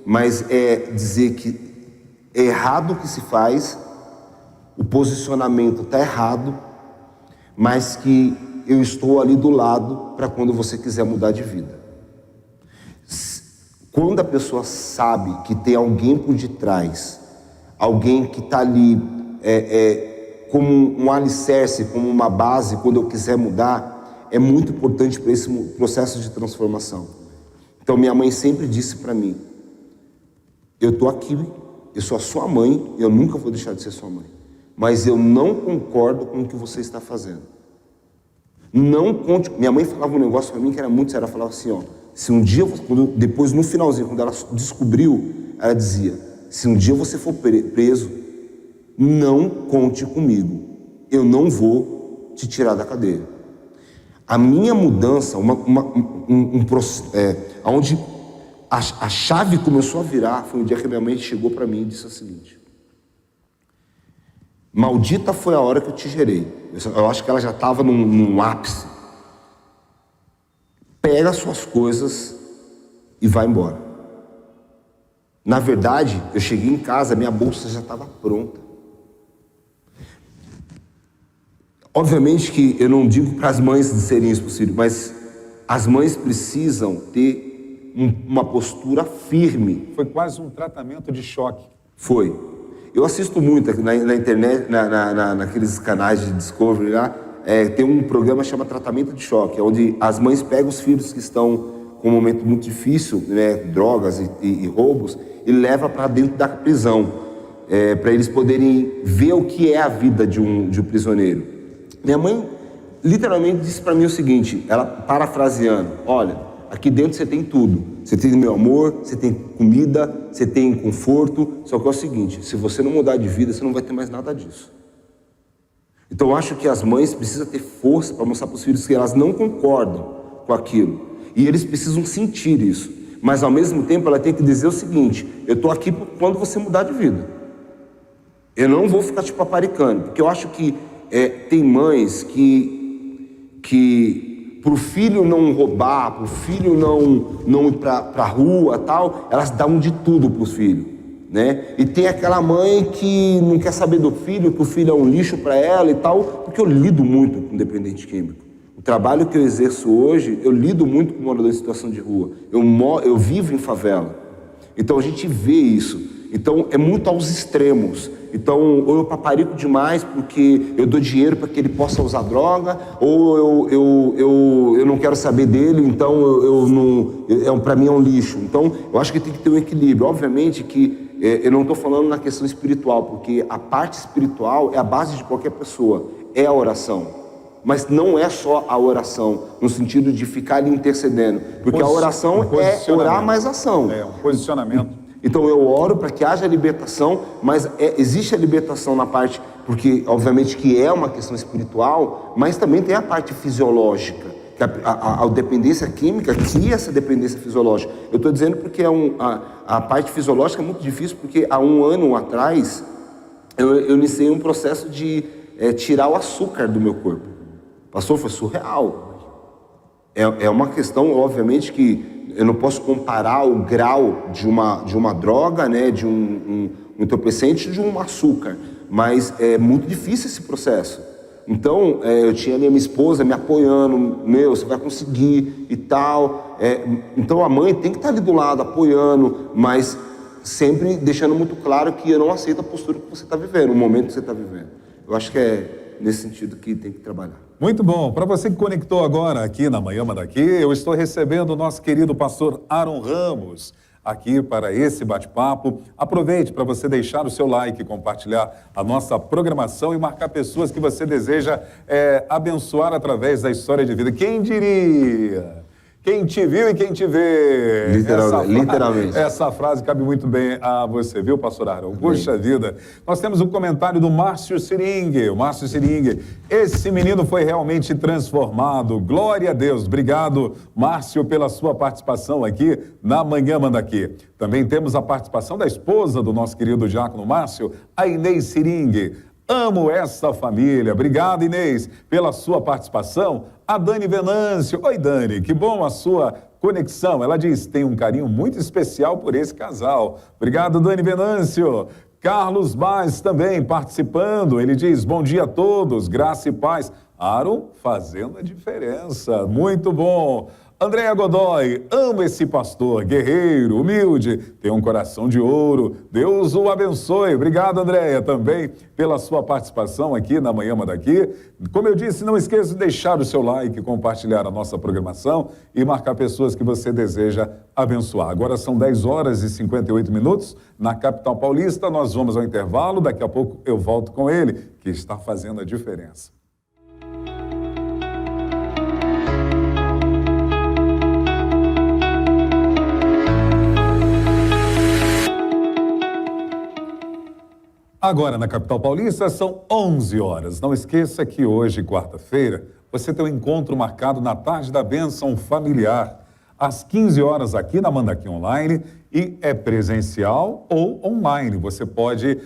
mas é dizer que é errado o que se faz, o posicionamento está errado, mas que eu estou ali do lado para quando você quiser mudar de vida. Quando a pessoa sabe que tem alguém por detrás, alguém que está ali como um alicerce, como uma base, quando eu quiser mudar, é muito importante para esse processo de transformação. Então minha mãe sempre disse para mim, eu estou aqui, eu sou a sua mãe, eu nunca vou deixar de ser sua mãe, mas eu não concordo com o que você está fazendo. Não conte. Minha mãe falava um negócio para mim que era muito sério, ela falava assim, ó, se um dia, depois no finalzinho, quando ela descobriu, ela dizia, se um dia você for preso, não conte comigo, eu não vou te tirar da cadeia. A minha mudança, onde a chave começou a virar, foi o dia que minha mãe chegou para mim e disse o seguinte, maldita foi a hora que eu te gerei. Eu acho que ela já estava num ápice. Pega as suas coisas e vai embora. Na verdade, eu cheguei em casa, minha bolsa já estava pronta. Obviamente que eu não digo para as mães serem isso possível, mas as mães precisam ter uma postura firme. Foi quase um tratamento de choque. Foi. Eu assisto muito na internet, naqueles canais de Discovery lá, tem um programa que chama Tratamento de Choque, onde as mães pegam os filhos que estão com um momento muito difícil, né, drogas e roubos, e leva para dentro da prisão, para eles poderem ver o que é a vida de um prisioneiro. Minha mãe literalmente disse para mim o seguinte, ela parafraseando, olha, aqui dentro você tem tudo, você tem meu amor, você tem comida, você tem conforto, só que é o seguinte, se você não mudar de vida, você não vai ter mais nada disso. Então eu acho que as mães precisam ter força para mostrar para os filhos que elas não concordam com aquilo, e eles precisam sentir isso, mas ao mesmo tempo ela tem que dizer o seguinte, eu estou aqui quando você mudar de vida, eu não vou ficar te paparicando, porque eu acho que tem mães que para o filho não roubar, para o filho não ir para a rua, tal, elas dão de tudo para os filhos, né? E tem aquela mãe que não quer saber do filho, que o filho é um lixo para ela e tal, porque eu lido muito com dependente químico. O trabalho que eu exerço hoje, eu lido muito com morador em situação de rua. Eu vivo em favela, então a gente vê isso. Então é muito aos extremos. Então, ou eu paparico demais porque eu dou dinheiro para que ele possa usar droga, ou eu não quero saber dele, então para mim é um lixo. Então, eu acho que tem que ter um equilíbrio. Obviamente que eu não estou falando na questão espiritual, porque a parte espiritual é a base de qualquer pessoa, é a oração. Mas não é só a oração, no sentido de ficar ali intercedendo, porque a oração é orar mais ação. É um posicionamento. Então eu oro para que haja libertação, mas existe a libertação na parte, porque obviamente que é uma questão espiritual, mas também tem a parte fisiológica, que a dependência química cria essa dependência fisiológica. Eu estou dizendo porque a parte fisiológica é muito difícil, porque há um ano atrás eu iniciei um processo de tirar o açúcar do meu corpo. Pastor, foi surreal. É uma questão, obviamente, que eu não posso comparar o grau de uma droga, né, de um entorpecente, de um açúcar, mas é muito difícil esse processo. Então, eu tinha ali a minha esposa me apoiando, você vai conseguir e tal. Então, a mãe tem que estar ali do lado, apoiando, mas sempre deixando muito claro que eu não aceito a postura que você está vivendo, o momento que você está vivendo. Eu acho que é nesse sentido que tem que trabalhar. Muito bom. Para você que conectou agora aqui na Manhã Manda Aqui, eu estou recebendo o nosso querido pastor Aaron Ramos aqui para esse bate-papo. Aproveite para você deixar o seu like, compartilhar a nossa programação e marcar pessoas que você deseja abençoar através da história de vida. Quem diria? Quem te viu e quem te vê. Literalmente. Essa frase cabe muito bem a você, viu, pastor Aaron? Puxa vida. Nós temos um comentário do Márcio Siringue. O Márcio Siringue. Esse menino foi realmente transformado. Glória a Deus. Obrigado, Márcio, pela sua participação aqui na Manhã Manda Aqui. Também temos a participação da esposa do nosso querido diácono Márcio, a Inês Siringue. Amo essa família. Obrigado, Inês, pela sua participação. A Dani Venâncio. Oi, Dani, que bom a sua conexão. Ela diz, tem um carinho muito especial por esse casal. Obrigado, Dani Venâncio. Carlos Baes também participando. Ele diz, bom dia a todos, graça e paz. Aaron fazendo a diferença. Muito bom. Andréa Godoy, amo esse pastor, guerreiro, humilde, tem um coração de ouro. Deus o abençoe. Obrigado, Andréa, também pela sua participação aqui na Manhã Manda Aqui. Como eu disse, não esqueça de deixar o seu like, compartilhar a nossa programação e marcar pessoas que você deseja abençoar. Agora são 10 horas e 58 minutos na capital paulista. Nós vamos ao intervalo, daqui a pouco eu volto com ele, que está fazendo a diferença. Agora, na capital paulista, são 11 horas. Não esqueça que hoje, quarta-feira, você tem um encontro marcado na tarde da bênção familiar, às 15 horas aqui na Manda Aqui Online, e é presencial ou online. Você pode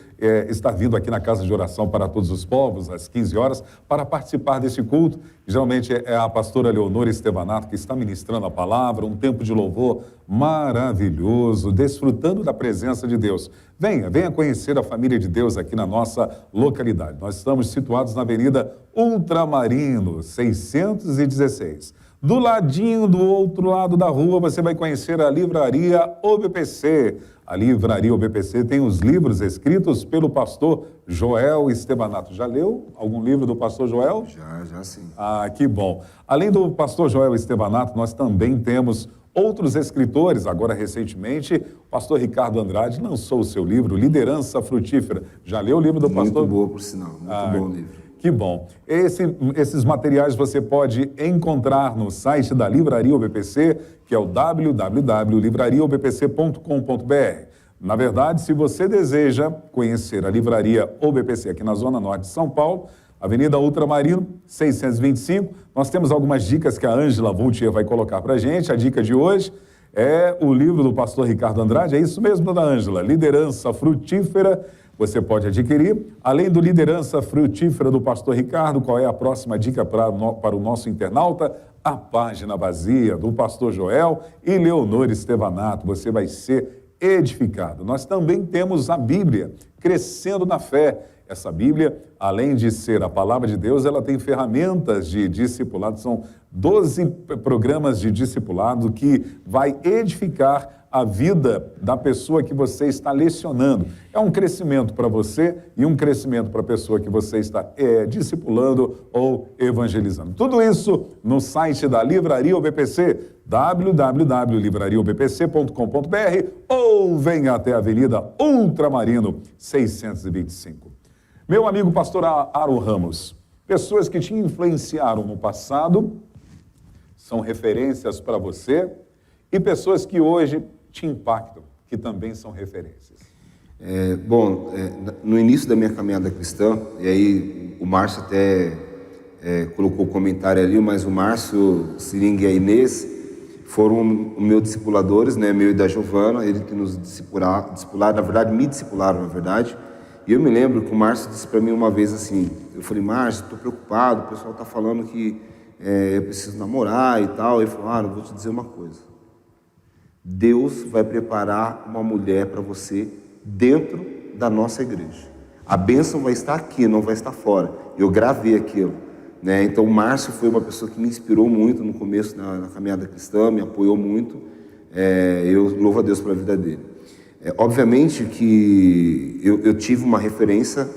estar vindo aqui na Casa de Oração para Todos os Povos, às 15 horas, para participar desse culto. Geralmente é a pastora Leonor Estevanato que está ministrando a palavra, um tempo de louvor maravilhoso, desfrutando da presença de Deus. Venha conhecer a família de Deus aqui na nossa localidade. Nós estamos situados na Avenida Ultramarino, 616. Do ladinho, do outro lado da rua, você vai conhecer a Livraria OBPC. A Livraria OBPC tem os livros escritos pelo pastor Joel Estevanato. Já leu algum livro do pastor Joel? Já sim. Ah, que bom. Além do pastor Joel Estevanato, nós também temos outros escritores. Agora, recentemente, o pastor Ricardo Andrade lançou o seu livro Liderança Frutífera. Já leu o livro do pastor? Muito boa, por sinal. Muito bom o livro. Que bom. Esses materiais você pode encontrar no site da Livraria OBPC, que é o www.livrariaobpc.com.br. Na verdade, se você deseja conhecer a Livraria OBPC aqui na Zona Norte de São Paulo, Avenida Ultramarino, 625, nós temos algumas dicas que a Ângela Vultier vai colocar para a gente. A dica de hoje é o livro do pastor Ricardo Andrade, é isso mesmo, dona Ângela, Liderança Frutífera. Você pode adquirir. Além do Liderança Frutífera do pastor Ricardo, qual é a próxima dica para o nosso internauta? A Página Vazia, do pastor Joel e Leonor Estevanato. Você vai ser edificado. Nós também temos a Bíblia, Crescendo na Fé. Essa Bíblia, além de ser a palavra de Deus, ela tem ferramentas de discipulado. São 12 programas de discipulado que vai edificar a vida da pessoa que você está lecionando. É um crescimento para você e um crescimento para a pessoa que você está discipulando ou evangelizando. Tudo isso no site da Livraria OBPC, www.livrariaobpc.com.br, ou venha até a Avenida Ultramarino 625. Meu amigo pastor Aaron Ramos, pessoas que te influenciaram no passado são referências para você e pessoas que hoje te impactam, que também são referências. No início da minha caminhada cristã, e aí o Márcio até colocou o comentário ali, mas o Márcio, Siringue e a Inês foram os meus discipuladores, né, meu e da Giovana, eles que nos discipularam, na verdade, me discipularam, na verdade. E eu me lembro que o Márcio disse para mim uma vez assim, eu falei, Márcio, estou preocupado, o pessoal está falando que eu preciso namorar e tal. Ele falou, eu vou te dizer uma coisa. Deus vai preparar uma mulher para você dentro da nossa igreja. A bênção vai estar aqui, não vai estar fora. Eu gravei aquilo, né? Então o Márcio foi uma pessoa que me inspirou muito no começo na caminhada cristã, me apoiou muito. Eu louvo a Deus pela vida dele. Obviamente que eu tive uma referência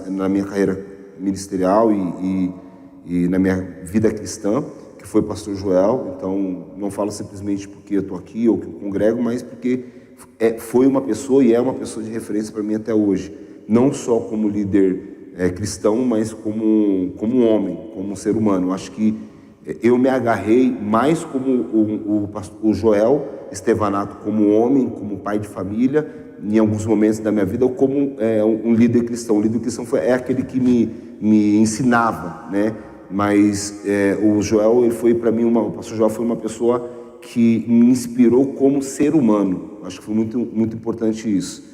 na minha carreira ministerial e na minha vida cristã, que foi o pastor Joel. Então não falo simplesmente porque eu estou aqui ou que eu congrego, mas porque foi uma pessoa e é uma pessoa de referência para mim até hoje, não só como líder cristão, mas como um homem, como um ser humano. Eu acho que eu me agarrei mais como o Joel Estevanato, como homem, como pai de família, em alguns momentos da minha vida, ou como um líder cristão. O líder cristão é aquele que me ensinava, né? Mas o Joel, ele foi para mim, o pastor Joel foi uma pessoa que me inspirou como ser humano. Acho que foi muito, muito importante isso.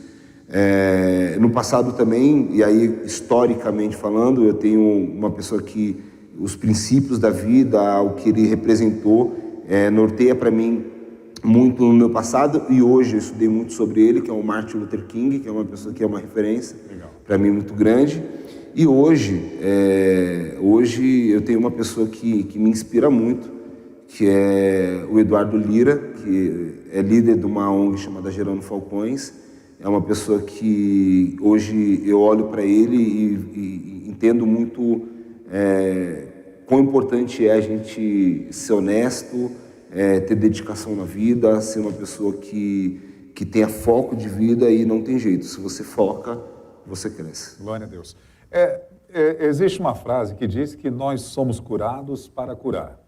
No passado também, e aí historicamente falando, eu tenho uma pessoa que os princípios da vida, o que ele representou, norteia para mim muito no meu passado, e hoje eu estudei muito sobre ele, que é o Martin Luther King, que é uma pessoa que é uma referência para mim muito grande. E hoje eu tenho uma pessoa que me inspira muito, que é o Eduardo Lira, que é líder de uma ONG chamada Gerando Falcões. É uma pessoa que hoje eu olho para ele e entendo muito quão importante é a gente ser honesto, ter dedicação na vida, ser uma pessoa que tenha foco de vida, e não tem jeito. Se você foca, você cresce. Glória a Deus. Existe uma frase que diz que nós somos curados para curar.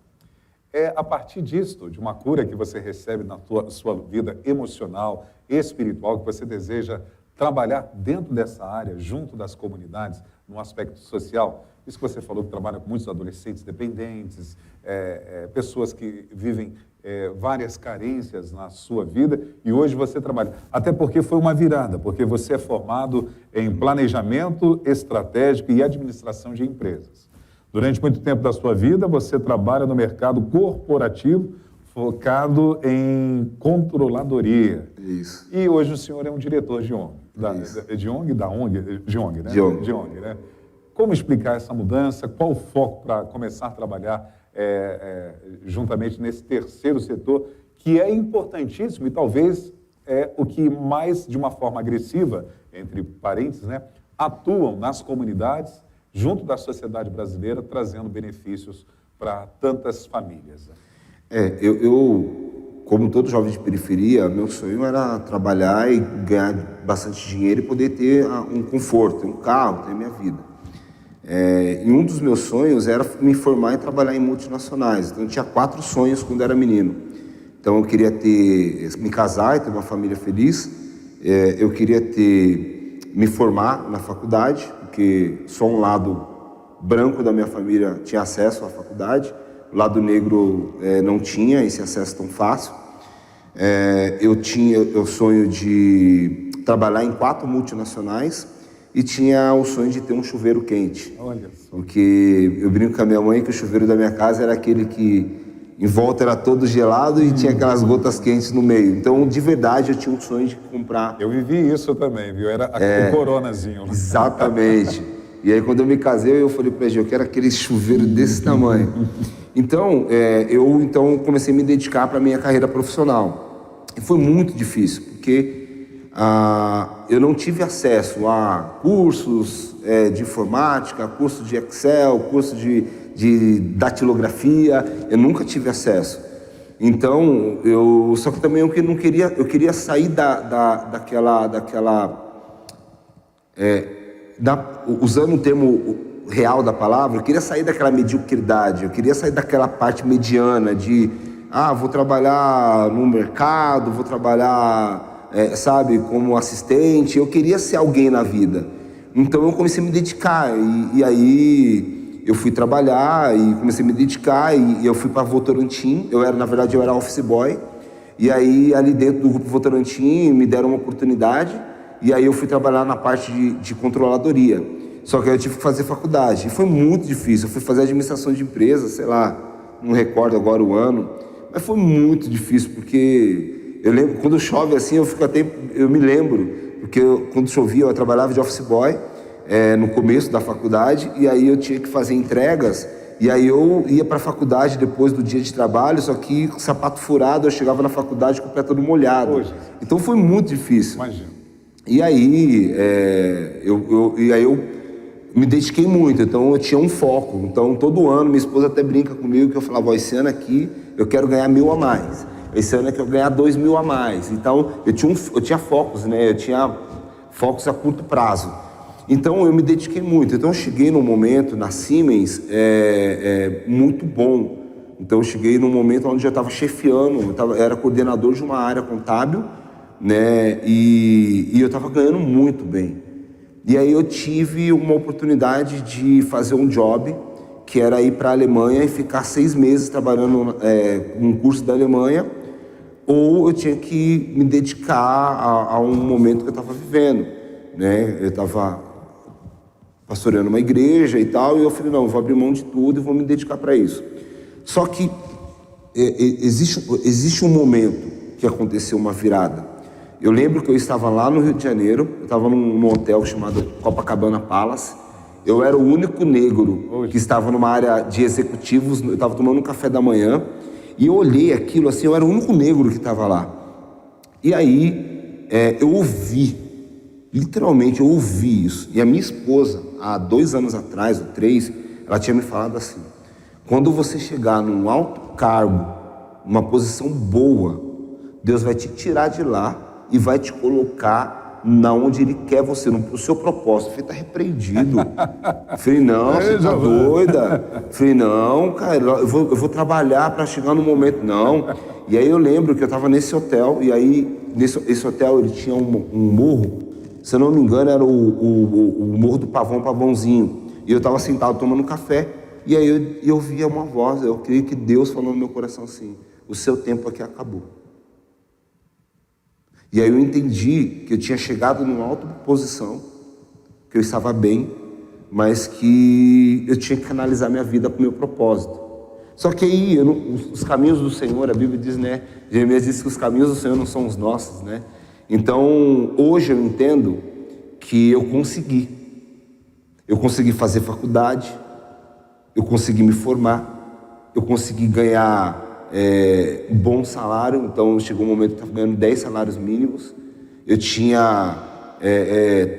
É a partir disso, de uma cura que você recebe na sua vida emocional, espiritual, que você deseja trabalhar dentro dessa área, junto das comunidades, no aspecto social. Isso que você falou, que trabalha com muitos adolescentes dependentes, pessoas que vivem várias carências na sua vida, e hoje você trabalha. Até porque foi uma virada, porque você é formado em planejamento estratégico e administração de empresas. Durante muito tempo da sua vida, você trabalha no mercado corporativo, focado em controladoria. Isso. E hoje o senhor é um diretor de ONG. De ONG, né? De ONG, né? Como explicar essa mudança? Qual o foco para começar a trabalhar juntamente nesse terceiro setor, que é importantíssimo e talvez é o que mais, de uma forma agressiva, entre parênteses, né, atuam nas comunidades, junto da sociedade brasileira, trazendo benefícios para tantas famílias. Eu, como todo jovem de periferia, meu sonho era trabalhar e ganhar bastante dinheiro e poder ter um conforto, um carro, ter minha vida. E um dos meus sonhos era me formar e trabalhar em multinacionais. Então eu tinha 4 sonhos quando era menino. Então eu queria me casar e ter uma família feliz. Eu queria me formar na faculdade, porque só um lado branco da minha família tinha acesso à faculdade, o lado negro não tinha esse acesso tão fácil. Eu tinha o sonho de trabalhar em 4 multinacionais e tinha o sonho de ter um chuveiro quente. Olha só. Porque eu brinco com a minha mãe que o chuveiro da minha casa era aquele que em volta era todo gelado e tinha aquelas gotas quentes no meio. Então, de verdade, eu tinha um sonho de comprar. Eu vivi isso também, viu? Era aquele coronazinho. Exatamente. E aí, quando eu me casei, eu falei para ele, eu quero aquele chuveiro desse tamanho. Então, eu comecei a me dedicar para a minha carreira profissional. E foi muito difícil, porque eu não tive acesso a cursos de informática, curso de Excel, curso de datilografia, eu nunca tive acesso. Então, só que também eu queria sair usando o termo real da palavra, eu queria sair daquela mediocridade, eu queria sair daquela parte mediana de, vou trabalhar no mercado, vou trabalhar, como assistente, eu queria ser alguém na vida. Então eu comecei a me dedicar, e aí eu fui trabalhar e comecei a me dedicar, e eu fui para Votorantim. Na verdade eu era office boy, e aí ali dentro do grupo Votorantim me deram uma oportunidade, e aí eu fui trabalhar na parte de controladoria. Só que aí eu tive que fazer faculdade, e foi muito difícil. Eu fui fazer administração de empresas, sei lá, não recordo agora o ano, Mas foi muito difícil, porque eu lembro, quando chove assim, eu me lembro, porque quando chovia eu trabalhava de office boy, no começo da faculdade, e aí eu tinha que fazer entregas, e aí eu ia para a faculdade depois do dia de trabalho, só que com sapato furado eu chegava na faculdade com o pé todo molhado. Poxa. Então foi muito difícil. Imagina. E aí, eu me dediquei muito, então eu tinha um foco. Então todo ano minha esposa até brinca comigo que eu falava, esse ano aqui eu quero ganhar 1.000 a mais, esse ano aqui eu quero ganhar 2.000 a mais. Então eu tinha focos, né? Eu tinha focos a curto prazo. Então eu me dediquei muito. Então eu cheguei num momento na Siemens muito bom. Então eu cheguei num momento onde eu estava chefiando, era coordenador de uma área contábil, né? E eu estava ganhando muito bem. E aí eu tive uma oportunidade de fazer um job, que era ir para a Alemanha e ficar 6 meses trabalhando num curso da Alemanha, ou eu tinha que me dedicar a um momento que eu estava vivendo, né? Eu estava pastoreando uma igreja e tal, e eu falei, não, eu vou abrir mão de tudo e vou me dedicar para isso. Só que existe um momento que aconteceu uma virada. Eu lembro que eu estava lá no Rio de Janeiro, eu estava num hotel chamado Copacabana Palace. Eu era o único negro que estava numa área de executivos, eu estava tomando um café da manhã, e eu olhei aquilo assim, eu era o único negro que estava lá. E aí eu ouvi, literalmente eu ouvi isso. E a minha esposa, há 2 anos atrás, ou 3, ela tinha me falado assim, quando você chegar num alto cargo, numa posição boa, Deus vai te tirar de lá e vai te colocar na onde Ele quer você, no seu propósito. Eu falei, tá repreendido. Eu falei, não, você tá doida? Eu falei, não, cara, eu vou trabalhar para chegar no momento, não. E aí eu lembro que eu estava nesse hotel, e aí esse hotel ele tinha um morro, se eu não me engano era o Morro do Pavãozinho, e eu estava sentado tomando café, e aí eu via uma voz, eu creio que Deus falou no meu coração assim, o seu tempo aqui acabou. E aí eu entendi que eu tinha chegado numa alta posição, que eu estava bem, mas que eu tinha que canalizar minha vida para o meu propósito. Só que aí, os caminhos do Senhor, a Bíblia diz, né? Jeremias diz que os caminhos do Senhor não são os nossos, né? Então, hoje eu entendo que eu consegui. Eu consegui fazer faculdade, eu consegui me formar, eu consegui ganhar um bom salário. Então chegou um momento que eu estava ganhando 10 salários mínimos, eu tinha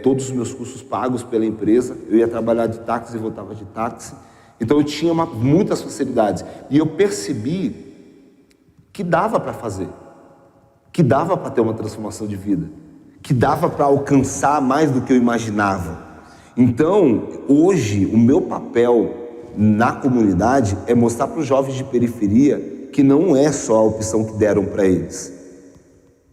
todos os meus custos pagos pela empresa, eu ia trabalhar de táxi e voltava de táxi, então eu tinha muitas facilidades, e eu percebi que dava para fazer, que dava para ter uma transformação de vida, que dava para alcançar mais do que eu imaginava. Então hoje o meu papel na comunidade é mostrar para os jovens de periferia que não é só a opção que deram para eles,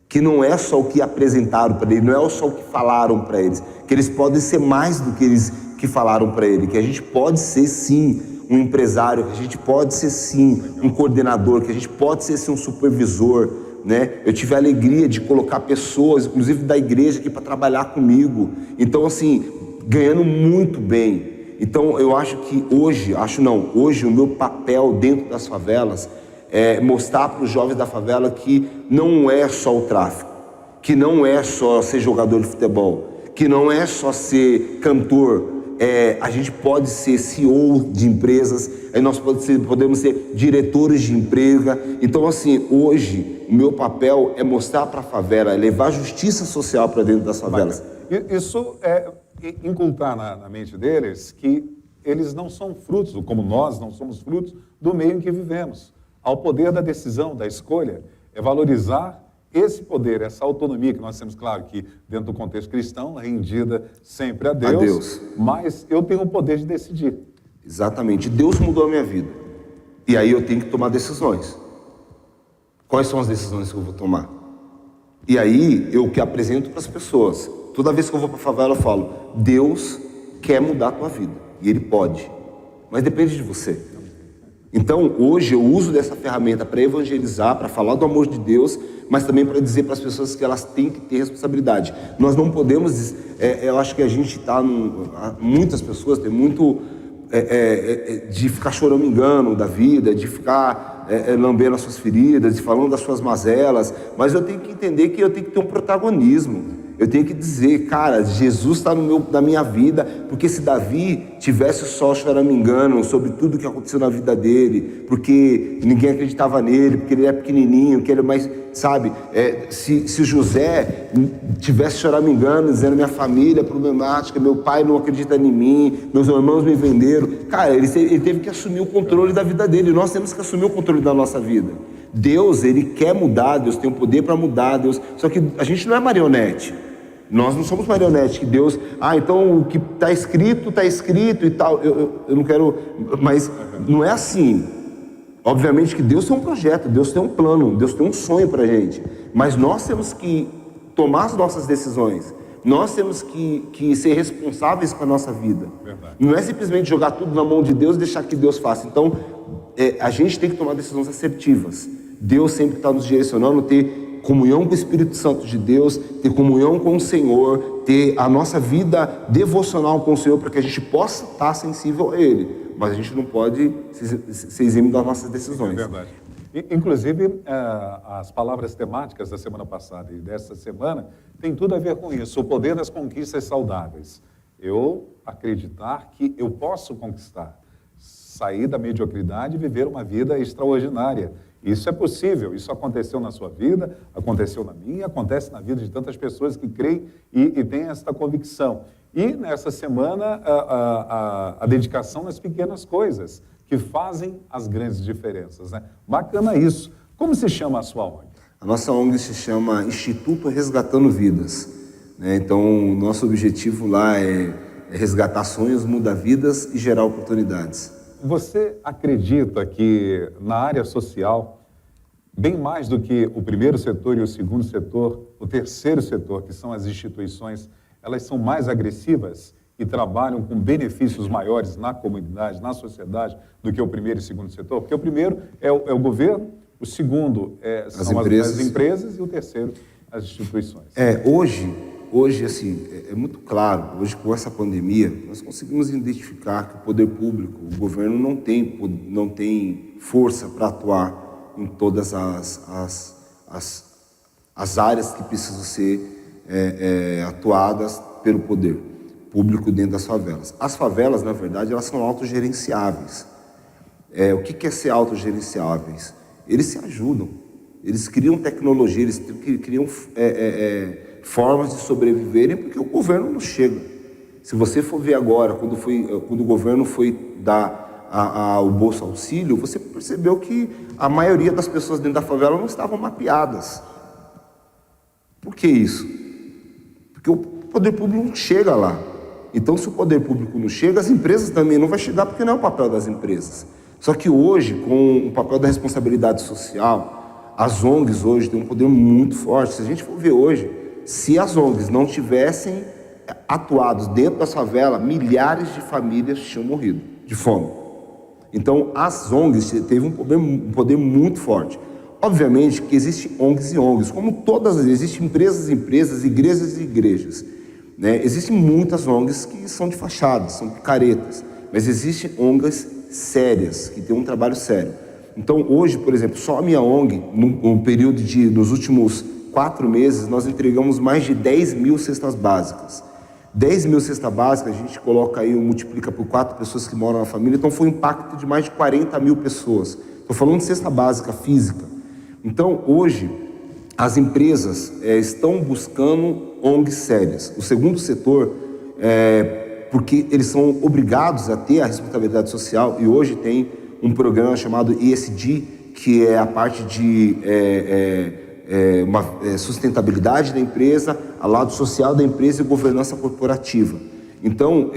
que não é só o que apresentaram para eles, não é só o que falaram para eles, que eles podem ser mais do que eles que falaram para ele, que a gente pode ser sim um empresário, que a gente pode ser sim um coordenador, que a gente pode ser sim um supervisor, né? Eu tive a alegria de colocar pessoas, inclusive da igreja, aqui para trabalhar comigo, então assim, ganhando muito bem. Então eu acho que hoje o meu papel dentro das favelas é mostrar para os jovens da favela que não é só o tráfico, que não é só ser jogador de futebol, que não é só ser cantor, a gente pode ser CEO de empresas, nós podemos ser diretores de empresa. Então assim, hoje o meu papel é mostrar para a favela, é levar justiça social para dentro das favelas. Isso é inculcar na mente deles que eles não são frutos, como nós não somos frutos do meio em que vivemos. Ao poder da decisão, da escolha, é valorizar esse poder, essa autonomia que nós temos, claro, que dentro do contexto cristão, rendida sempre a Deus, mas eu tenho o poder de decidir. Exatamente. Deus mudou a minha vida. E aí eu tenho que tomar decisões. Quais são as decisões que eu vou tomar? E aí eu que apresento para as pessoas. Toda vez que eu vou para a favela eu falo, Deus quer mudar a tua vida. E Ele pode. Mas depende de você. Então, hoje eu uso dessa ferramenta para evangelizar, para falar do amor de Deus, mas também para dizer para as pessoas que elas têm que ter responsabilidade. Nós não podemos, eu acho que a gente está, muitas pessoas têm muito de ficar choramingando da vida, de ficar lambendo as suas feridas e falando das suas mazelas, mas eu tenho que entender que eu tenho que ter um protagonismo. Eu tenho que dizer, cara, Jesus está na minha vida, porque se Davi tivesse só choramingando sobre tudo que aconteceu na vida dele, porque ninguém acreditava nele, porque ele é pequenininho, que ele é mais, sabe, se José tivesse choramingando, dizendo minha família é problemática, meu pai não acredita em mim, meus irmãos me venderam, cara, ele teve que assumir o controle da vida dele. Nós temos que assumir o controle da nossa vida. Deus, ele quer mudar, Deus tem o poder para mudar, Deus, só que a gente não é marionete. Nós não somos marionete, que Deus, então o que está escrito e tal, eu não quero, mas não é assim. Obviamente que Deus tem um projeto, Deus tem um plano, Deus tem um sonho para a gente, mas nós temos que tomar as nossas decisões, nós temos que ser responsáveis com a nossa vida. Verdade. Não é simplesmente jogar tudo na mão de Deus e deixar que Deus faça. Então, a gente tem que tomar decisões assertivas. Deus sempre está nos direcionando, ter comunhão com o Espírito Santo de Deus, ter comunhão com o Senhor, ter a nossa vida devocional com o Senhor, para que a gente possa estar sensível a Ele. Mas a gente não pode ser exime das nossas decisões. É verdade. Inclusive, as palavras temáticas da semana passada e desta semana tem tudo a ver com isso, o poder das conquistas saudáveis. Eu acreditar que eu posso conquistar, sair da mediocridade e viver uma vida extraordinária. Isso é possível, isso aconteceu na sua vida, aconteceu na minha, acontece na vida de tantas pessoas que creem e têm esta convicção. E nessa semana, a dedicação nas pequenas coisas, que fazem as grandes diferenças, né? Bacana isso. Como se chama a sua ONG? A nossa ONG se chama Instituto Resgatando Vidas, né? Então, o nosso objetivo lá é resgatar sonhos, mudar vidas e gerar oportunidades. Você acredita que na área social, bem mais do que o primeiro setor e o segundo setor, o terceiro setor, que são as instituições, elas são mais agressivas e trabalham com benefícios maiores na comunidade, na sociedade, do que o primeiro e segundo setor? Porque o primeiro é o governo, o segundo são as empresas e o terceiro as instituições. Hoje, assim, é muito claro, hoje com essa pandemia, nós conseguimos identificar que o poder público, o governo não tem força para atuar em todas as áreas que precisam ser atuadas pelo poder público dentro das favelas. As favelas, na verdade, elas são autogerenciáveis. O que é ser autogerenciáveis? Eles se ajudam, eles criam tecnologia, eles criam formas de sobreviverem, porque o governo não chega. Se você for ver agora, quando o governo foi dar o Bolsa Auxílio, você percebeu que a maioria das pessoas dentro da favela não estavam mapeadas. Por que isso? Porque o poder público não chega lá. Então, se o poder público não chega, as empresas também não vão chegar, porque não é o papel das empresas. Só que hoje, com o papel da responsabilidade social, as ONGs hoje têm um poder muito forte. Se a gente for ver hoje, se as ONGs não tivessem atuado dentro da favela, milhares de famílias tinham morrido de fome. Então, as ONGs teve um poder muito forte. Obviamente que existem ONGs e ONGs, como todas, existem empresas e empresas, igrejas e igrejas, né? Existem muitas ONGs que são de fachada, são picaretas, mas existem ONGs sérias, que têm um trabalho sério. Então, hoje, por exemplo, só a minha ONG, no período nos últimos 4 meses, nós entregamos mais de 10 mil cestas básicas. 10 mil cestas básicas, a gente coloca aí, multiplica por 4 pessoas que moram na família, então foi um impacto de mais de 40 mil pessoas. Estou falando de cesta básica física. Então, hoje, as empresas estão buscando ONGs sérias. O segundo setor, porque eles são obrigados a ter a responsabilidade social, e hoje tem um programa chamado ESG, que é a parte de sustentabilidade da empresa, a lado social da empresa e governança corporativa. Então,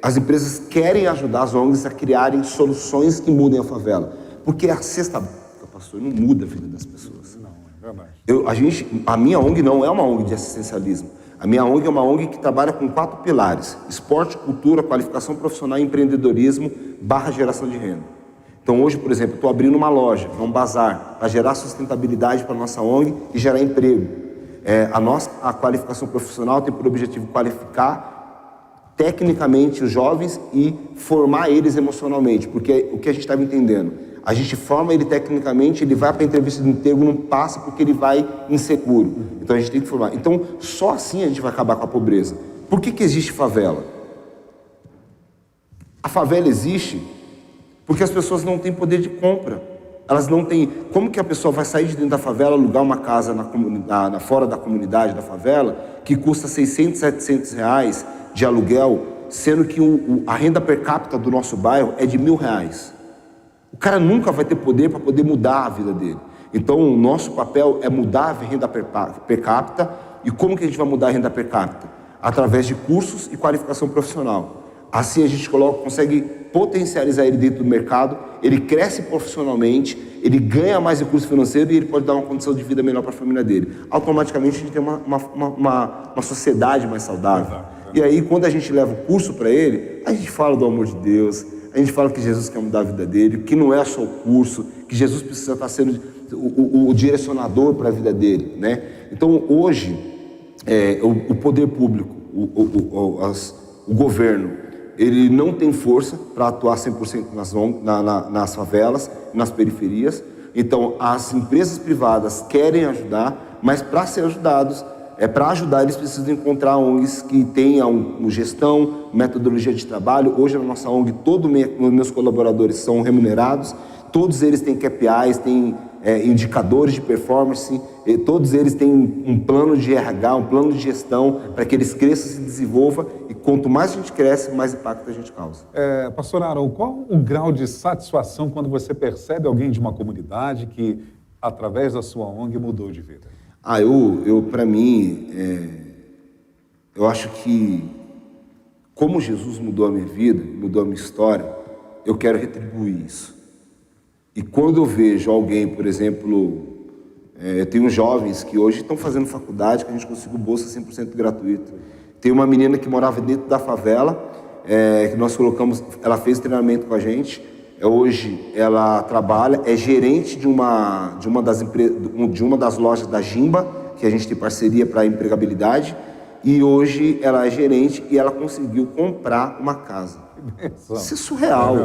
as empresas querem ajudar as ONGs a criarem soluções que mudem a favela, porque a cesta básica, pastor, não muda a vida das pessoas. Não, é verdade. A minha ONG não é uma ONG de assistencialismo. A minha ONG é uma ONG que trabalha com 4 pilares: esporte, cultura, qualificação profissional, empreendedorismo, /geração de renda. Então hoje, por exemplo, estou abrindo uma loja, um bazar, para gerar sustentabilidade para a nossa ONG e gerar emprego. A qualificação profissional tem por objetivo qualificar tecnicamente os jovens e formar eles emocionalmente, porque o que a gente estava entendendo, a gente forma ele tecnicamente, ele vai para a entrevista de emprego, não passa porque ele vai inseguro. Então a gente tem que formar. Então só assim a gente vai acabar com a pobreza. Por que existe favela? A favela existe porque as pessoas não têm poder de compra. Elas não têm. Como que a pessoa vai sair de dentro da favela, alugar uma casa fora da comunidade da favela, que custa 600, 700 reais de aluguel, sendo que a renda per capita do nosso bairro é de R$1.000? O cara nunca vai ter poder para poder mudar a vida dele. Então, o nosso papel é mudar a renda per capita. E como que a gente vai mudar a renda per capita? Através de cursos e qualificação profissional. Assim a gente consegue potencializar ele dentro do mercado, ele cresce profissionalmente, ele ganha mais recurso financeiro e ele pode dar uma condição de vida melhor para a família dele. Automaticamente a gente tem uma sociedade mais saudável. E aí, quando a gente leva o curso para ele, a gente fala do amor de Deus, a gente fala que Jesus quer mudar a vida dele, que não é só o curso, que Jesus precisa estar sendo o direcionador para a vida dele, né? Então, hoje, o poder público, o governo, ele não tem força para atuar 100% nas favelas, nas periferias. Então, as empresas privadas querem ajudar, mas para ser ajudados, para ajudar, eles precisam encontrar ONGs que tenham gestão, metodologia de trabalho. Hoje, na nossa ONG, todos os meus colaboradores são remunerados, todos eles têm KPIs, têm indicadores de performance, todos eles têm um plano de RH, um plano de gestão, para que eles cresçam e se desenvolvam. E quanto mais a gente cresce, mais impacto a gente causa. Pastor Aaron, qual o grau de satisfação quando você percebe alguém de uma comunidade que, através da sua ONG, mudou de vida? Para mim, eu acho que, como Jesus mudou a minha vida, mudou a minha história, eu quero retribuir isso. E quando eu vejo alguém, por exemplo, eu tenho jovens que hoje estão fazendo faculdade, que a gente conseguiu bolsa 100% gratuito. Tem uma menina que morava dentro da favela, que nós colocamos, ela fez treinamento com a gente. Hoje ela trabalha, é gerente de uma das lojas da Jimba, que a gente tem parceria para empregabilidade, e hoje ela é gerente e ela conseguiu comprar uma casa. Isso é surreal.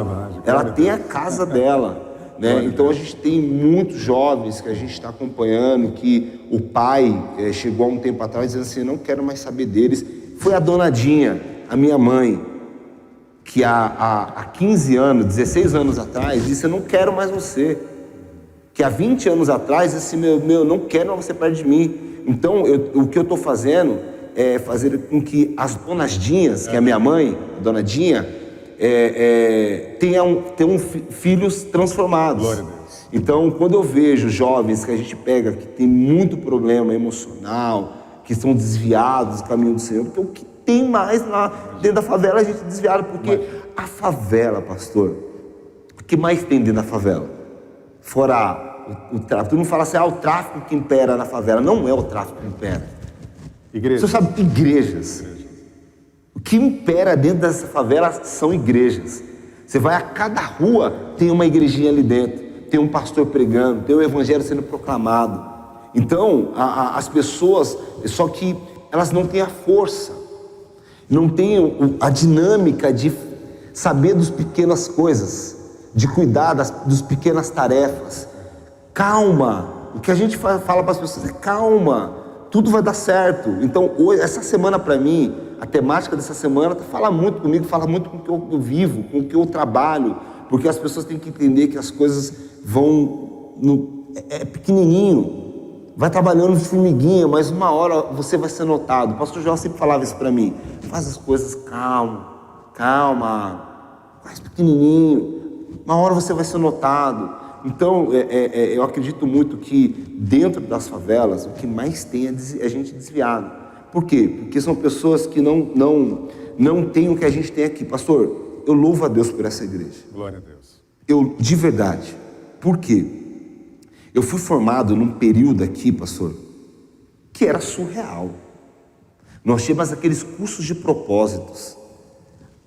Ela tem a casa dela, né? Então a gente tem muitos jovens que a gente está acompanhando, que o pai chegou há um tempo atrás dizendo assim, não quero mais saber deles. Foi a dona Dinha, a minha mãe, que há 15 anos, 16 anos atrás, disse, eu não quero mais você. Que há 20 anos atrás, disse, meu, não quero mais você perto de mim. Então, o que eu estou fazendo é fazer com que as donas Dinhas, que é a minha mãe, a dona Dinha, tenham filhos transformados. Glória a Deus. Então, quando eu vejo jovens que a gente pega, que tem muito problema emocional, que estão desviados do caminho do Senhor, porque o que tem mais lá dentro da favela a gente é desviado, porque a favela, pastor, o que mais tem dentro da favela? Fora o tráfico. Todo mundo fala assim, o tráfico que impera na favela. Não é o tráfico que impera. Igrejas. Você sabe, igrejas. O que impera dentro dessa favela são igrejas. Você vai a cada rua, tem uma igrejinha ali dentro, tem um pastor pregando, tem o evangelho sendo proclamado. Então, as pessoas, só que elas não têm a força, não têm a dinâmica de saber das pequenas coisas, de cuidar das pequenas tarefas. Calma, o que a gente fala para as pessoas é calma, tudo vai dar certo. Então, hoje, essa semana para mim, a temática dessa semana fala muito comigo, fala muito com o que eu vivo, com o que eu trabalho, porque as pessoas têm que entender que as coisas vão, é pequenininho, vai trabalhando de formiguinha, mas uma hora você vai ser notado. O pastor João sempre falava isso para mim, faz as coisas calma, faz pequenininho, uma hora você vai ser notado. Então, eu acredito muito que dentro das favelas, o que mais tem é gente desviada. Por quê? Porque são pessoas que não têm o que a gente tem aqui. Pastor, eu louvo a Deus por essa igreja. Glória a Deus. De verdade. Por quê? Eu fui formado num período aqui, pastor, que era surreal. Nós tínhamos aqueles cursos de propósitos.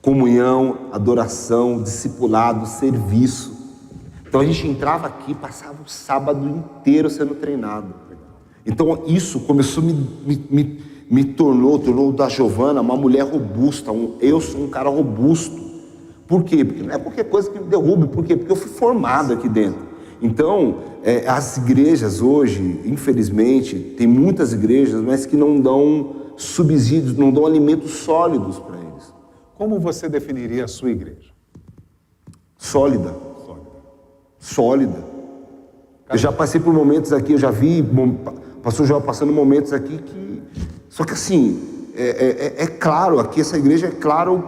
Comunhão, adoração, discipulado, serviço. Então a gente entrava aqui e passava o sábado inteiro sendo treinado. Então isso começou a tornou da Giovana uma mulher robusta. Eu sou um cara robusto. Por quê? Porque não é qualquer coisa que me derrube. Por quê? Porque eu fui formado aqui dentro. Então, as igrejas hoje, infelizmente, tem muitas igrejas, mas que não dão subsídios, não dão alimentos sólidos para eles. Como você definiria a sua igreja? Sólida. Eu já passei por momentos aqui, eu já vi pastor João passando momentos aqui que... Só que assim, é claro, aqui essa igreja é claro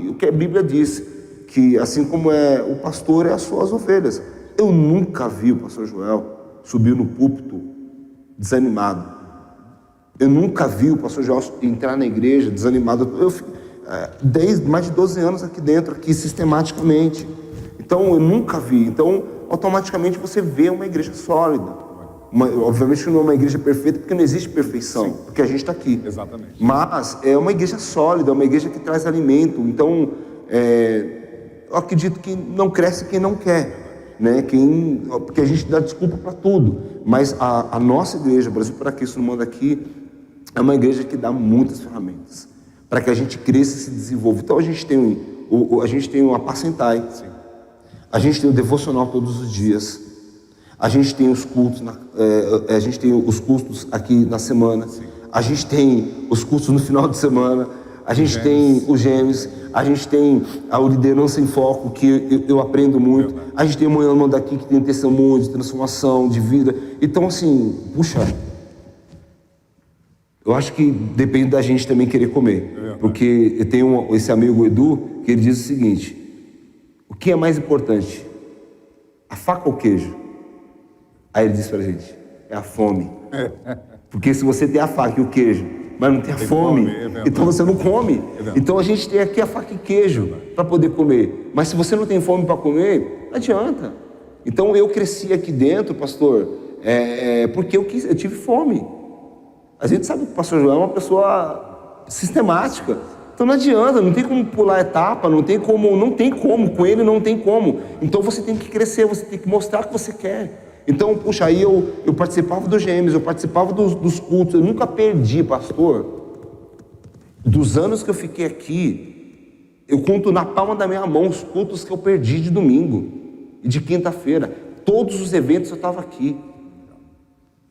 o que a Bíblia diz, que assim como o pastor é as suas ovelhas. Eu nunca vi o pastor Joel subir no púlpito desanimado. Eu nunca vi o pastor Joel entrar na igreja desanimado. Eu fico mais de 12 anos aqui dentro, aqui sistematicamente. Então eu nunca vi. Então automaticamente você vê uma igreja sólida. Obviamente não é uma igreja perfeita, porque não existe perfeição, sim, porque a gente está aqui. Exatamente. Mas é uma igreja sólida, é uma igreja que traz alimento. Então eu acredito que não cresce quem não quer. Né? Porque a gente dá desculpa para tudo, mas a nossa igreja, Brasil para Cristo no Mundo aqui, é uma igreja que dá muitas ferramentas para que a gente cresça e se desenvolva. Então a gente tem o Apacentai, sim, a gente tem o devocional todos os dias, a gente tem os cultos, a gente tem os cultos aqui na semana, sim, a gente tem os cultos no final de semana, a gente tem os Gêmeos, a gente tem a liderança em foco, que eu aprendo muito. A gente tem o Manhã Manda Aqui, que tem testemunho de transformação, de vida. Então, assim, puxa, eu acho que depende da gente também querer comer. Porque eu tenho esse amigo Edu, que ele diz o seguinte: o que é mais importante? A faca ou o queijo? Aí ele diz pra gente: é a fome. Porque se você tem a faca e o queijo, mas não tem a fome, então você não come. Então a gente tem aqui a faca e queijo para poder comer. Mas se você não tem fome para comer, não adianta. Então eu cresci aqui dentro, pastor, porque eu tive fome. A gente sabe que o pastor João é uma pessoa sistemática. Então não adianta, não tem como pular etapa, não tem como, com ele não tem como. Então você tem que crescer, você tem que mostrar o que você quer. Então, puxa, aí eu participava dos Gêmeos, eu participava dos cultos, eu nunca perdi, pastor. Dos anos que eu fiquei aqui, eu conto na palma da minha mão os cultos que eu perdi de domingo e de quinta-feira. Todos os eventos eu estava aqui.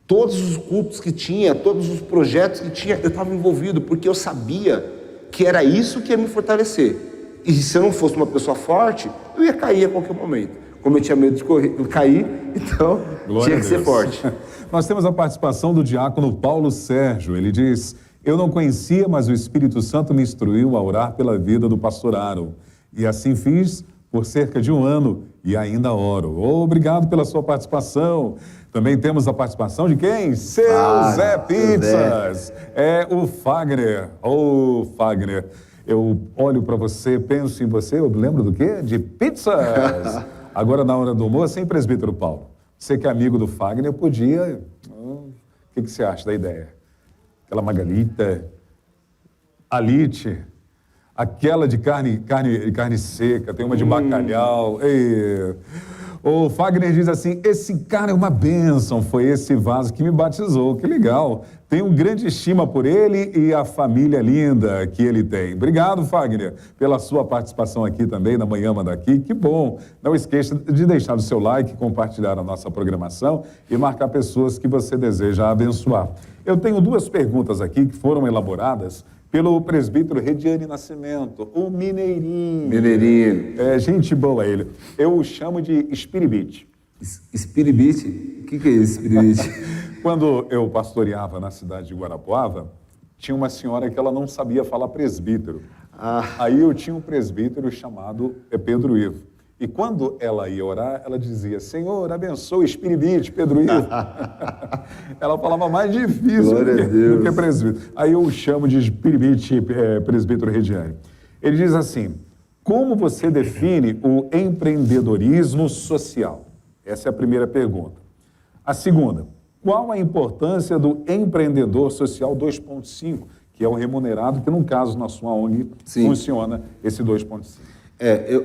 Todos os cultos que tinha, todos os projetos que tinha, eu estava envolvido, porque eu sabia que era isso que ia me fortalecer. E se eu não fosse uma pessoa forte, eu ia cair a qualquer momento. Como eu tinha medo de cair, então tinha que ser forte. Nós temos a participação do diácono Paulo Sérgio. Ele diz: eu não conhecia, mas o Espírito Santo me instruiu a orar pela vida do pastor Aaron. E assim fiz por cerca de 1 ano e ainda oro. Obrigado pela sua participação. Também temos a participação de quem? Seu Zé Pizzas. É o Fagner. Ô, Fagner, eu olho para você, penso em você, eu lembro do quê? De pizzas. Agora, na hora do almoço, hein, presbítero Paulo? Você que é amigo do Fagner, podia... O que você acha da ideia? Aquela Magalita, Alite, aquela de carne seca, tem uma de bacalhau. O Fagner diz assim: esse cara é uma bênção, foi esse vaso que me batizou, que legal. Tenho grande estima por ele e a família linda que ele tem. Obrigado, Fagner, pela sua participação aqui também na Manhã Manda Aqui, que bom. Não esqueça de deixar o seu like, compartilhar a nossa programação e marcar pessoas que você deseja abençoar. Eu tenho 2 perguntas aqui que foram elaboradas pelo presbítero Rediane Nascimento, o Mineirinho. Mineirinho. Gente boa ele. Eu o chamo de Espiribite. Espiribite? O que é isso, Espiribite? Quando eu pastoreava na cidade de Guarapuava, tinha uma senhora que ela não sabia falar presbítero. Aí eu tinha um presbítero chamado Pedro Ivo. E quando ela ia orar, ela dizia: Senhor, abençoe Espiribite, Pedro Ivo. Ela falava mais difícil do que presbítero. Aí eu o chamo de Espiribite, presbítero Rediane. Ele diz assim: como você define o empreendedorismo social? Essa é a primeira pergunta. A segunda: qual a importância do empreendedor social 2.5, que é o remunerado, que no caso na sua ONG funciona esse 2.5?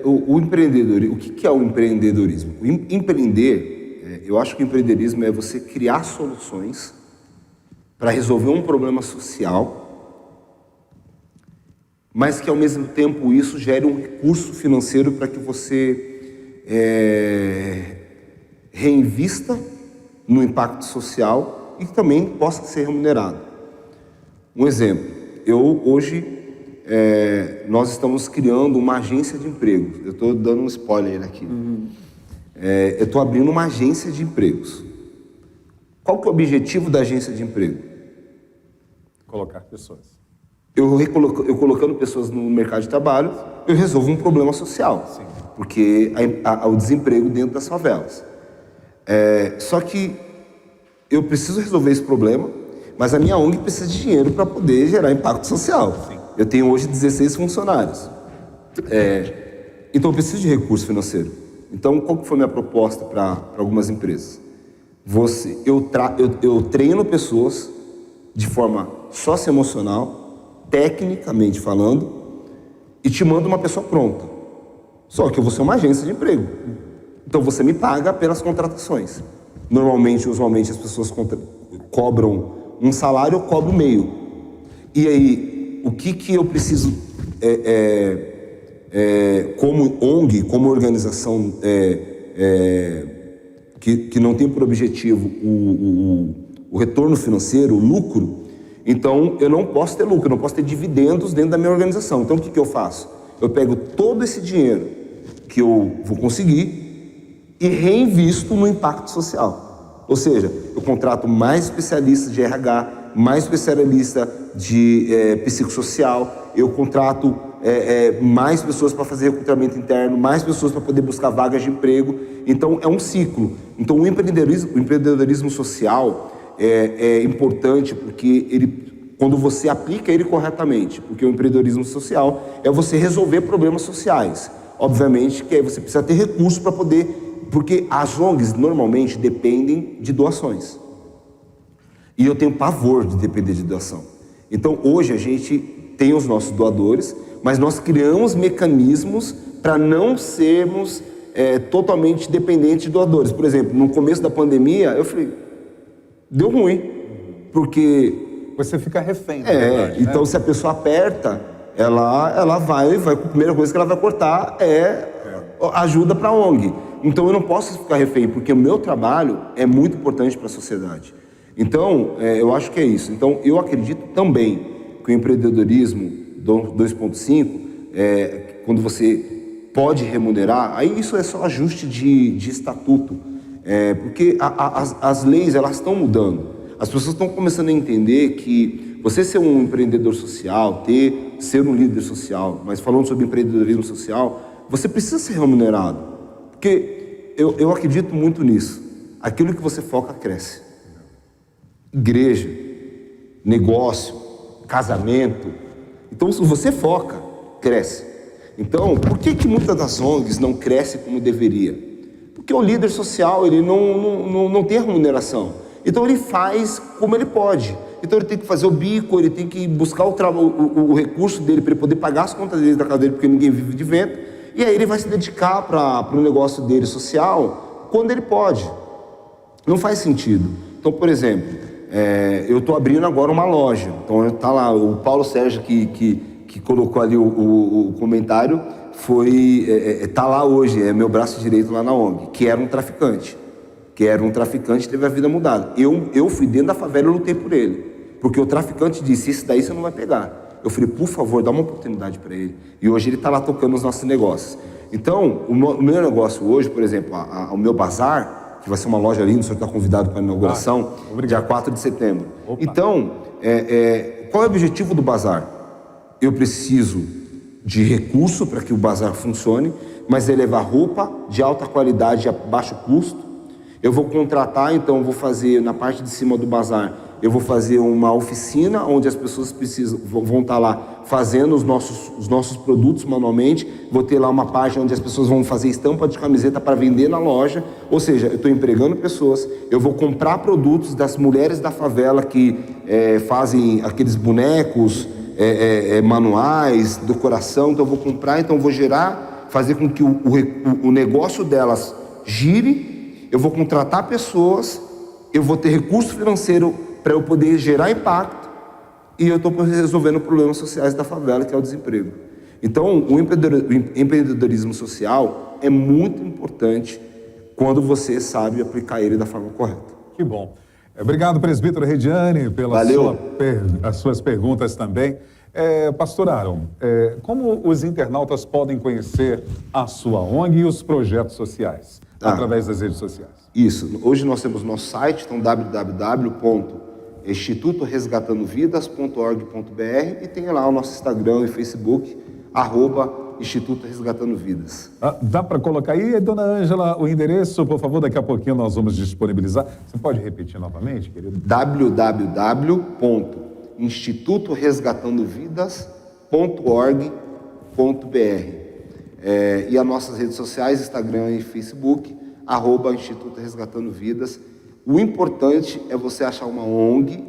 O empreendedorismo, o que é o empreendedorismo? Empreender, eu acho que o empreendedorismo é você criar soluções para resolver um problema social, mas que ao mesmo tempo isso gere um recurso financeiro para que você reinvista no impacto social e que também possa ser remunerado. Um exemplo, hoje nós estamos criando uma agência de empregos. Eu estou dando um spoiler aqui. Eu estou abrindo uma agência de empregos. Qual que é o objetivo da agência de emprego? Colocar pessoas. Eu colocando pessoas no mercado de trabalho, eu resolvo um problema social. Sim. Porque o desemprego dentro das favelas. Só que eu preciso resolver esse problema, mas a minha ONG precisa de dinheiro para poder gerar impacto social. Sim. Eu tenho hoje 16 funcionários. Então eu preciso de recurso financeiro. Então qual que foi a minha proposta para algumas empresas? Eu treino pessoas de forma socioemocional, tecnicamente falando, e te mando uma pessoa pronta. Só que eu vou ser uma agência de emprego. Então você me paga pelas contratações. Usualmente as pessoas cobram um salário, eu cobro meio. E aí, o que eu preciso, como ONG, como organização que não tem por objetivo o retorno financeiro, o lucro, então eu não posso ter lucro, eu não posso ter dividendos dentro da minha organização. Então o que eu faço? Eu pego todo esse dinheiro que eu vou conseguir e reinvisto no impacto social. Ou seja, eu contrato mais especialistas de RH, mais especialista de psicossocial, eu contrato mais pessoas para fazer recrutamento interno, mais pessoas para poder buscar vagas de emprego. Então é um ciclo. Então o empreendedorismo social é importante porque quando você aplica ele corretamente, porque o empreendedorismo social é você resolver problemas sociais. Obviamente que aí você precisa ter recursos para poder, porque as ONGs normalmente dependem de doações. E eu tenho pavor de depender de doação. Então hoje a gente tem os nossos doadores, mas nós criamos mecanismos para não sermos totalmente dependentes de doadores. Por exemplo, no começo da pandemia, eu falei, deu ruim, porque... Você fica refém, na verdade, então né? se a pessoa aperta, ela vai, a primeira coisa que ela vai cortar ajuda para a ONG. Então eu não posso ficar refém, porque o meu trabalho é muito importante para a sociedade. Então, eu acho que é isso. Então, eu acredito também que o empreendedorismo 2.5, quando você pode remunerar, aí isso é só ajuste de estatuto, porque as leis elas estão mudando. As pessoas estão começando a entender que você ser um empreendedor social, ser um líder social, mas falando sobre empreendedorismo social, você precisa ser remunerado, porque eu acredito muito nisso. Aquilo que você foca cresce. Igreja, negócio, casamento. Então, se você foca, cresce. Então, por que muitas das ONGs não crescem como deveria? Porque o líder social ele não tem remuneração. Então, ele faz como ele pode. Então, ele tem que fazer o bico, ele tem que buscar o recurso dele para ele poder pagar as contas dele da casa dele, porque ninguém vive de venda. E aí ele vai se dedicar para o negócio dele social quando ele pode. Não faz sentido. Então, por exemplo, eu estou abrindo agora uma loja. Então está lá, o Paulo Sérgio que colocou ali o comentário, está lá hoje, é meu braço direito lá na ONG, que era um traficante. Teve a vida mudada. Eu fui dentro da favela e lutei por ele. Porque o traficante disse, esse daí você não vai pegar. Eu falei, por favor, dá uma oportunidade para ele. E hoje ele está lá tocando os nossos negócios. Então, o meu negócio hoje, por exemplo, o meu bazar, que vai ser uma loja linda, o senhor está convidado para a inauguração, dia 4 de setembro. Opa. Então, qual é o objetivo do bazar? Eu preciso de recurso para que o bazar funcione, mas levar roupa de alta qualidade a baixo custo. Eu vou contratar, então vou fazer na parte de cima do bazar, eu vou fazer uma oficina onde as pessoas vão estar lá fazendo os nossos produtos manualmente. Vou ter lá uma página onde as pessoas vão fazer estampa de camiseta para vender na loja. Ou seja, eu estou empregando pessoas, eu vou comprar produtos das mulheres da favela que fazem aqueles bonecos manuais, decoração. Então eu vou comprar, então eu vou fazer com que o negócio delas gire. Eu vou contratar pessoas, eu vou ter recurso financeiro para eu poder gerar impacto, e eu estou resolvendo problemas sociais da favela, que é o desemprego. Então, o empreendedorismo social é muito importante quando você sabe aplicar ele da forma correta. Que bom. Obrigado, presbítero Rediani, pelas as suas perguntas também. Pastor Aaron, como os internautas podem conhecer a sua ONG e os projetos sociais através das redes sociais? Isso. Hoje nós temos nosso site, então www.institutoresgatandovidas.org.br, e tem lá o nosso Instagram e Facebook, @Instituto Resgatando Vidas. Dá para colocar aí, dona Ângela, o endereço, por favor, daqui a pouquinho nós vamos disponibilizar. Você pode repetir novamente, querido? www.institutoresgatandovidas.org.br. E as nossas redes sociais, Instagram e Facebook, @Instituto Resgatando Vidas. O importante é você achar uma ONG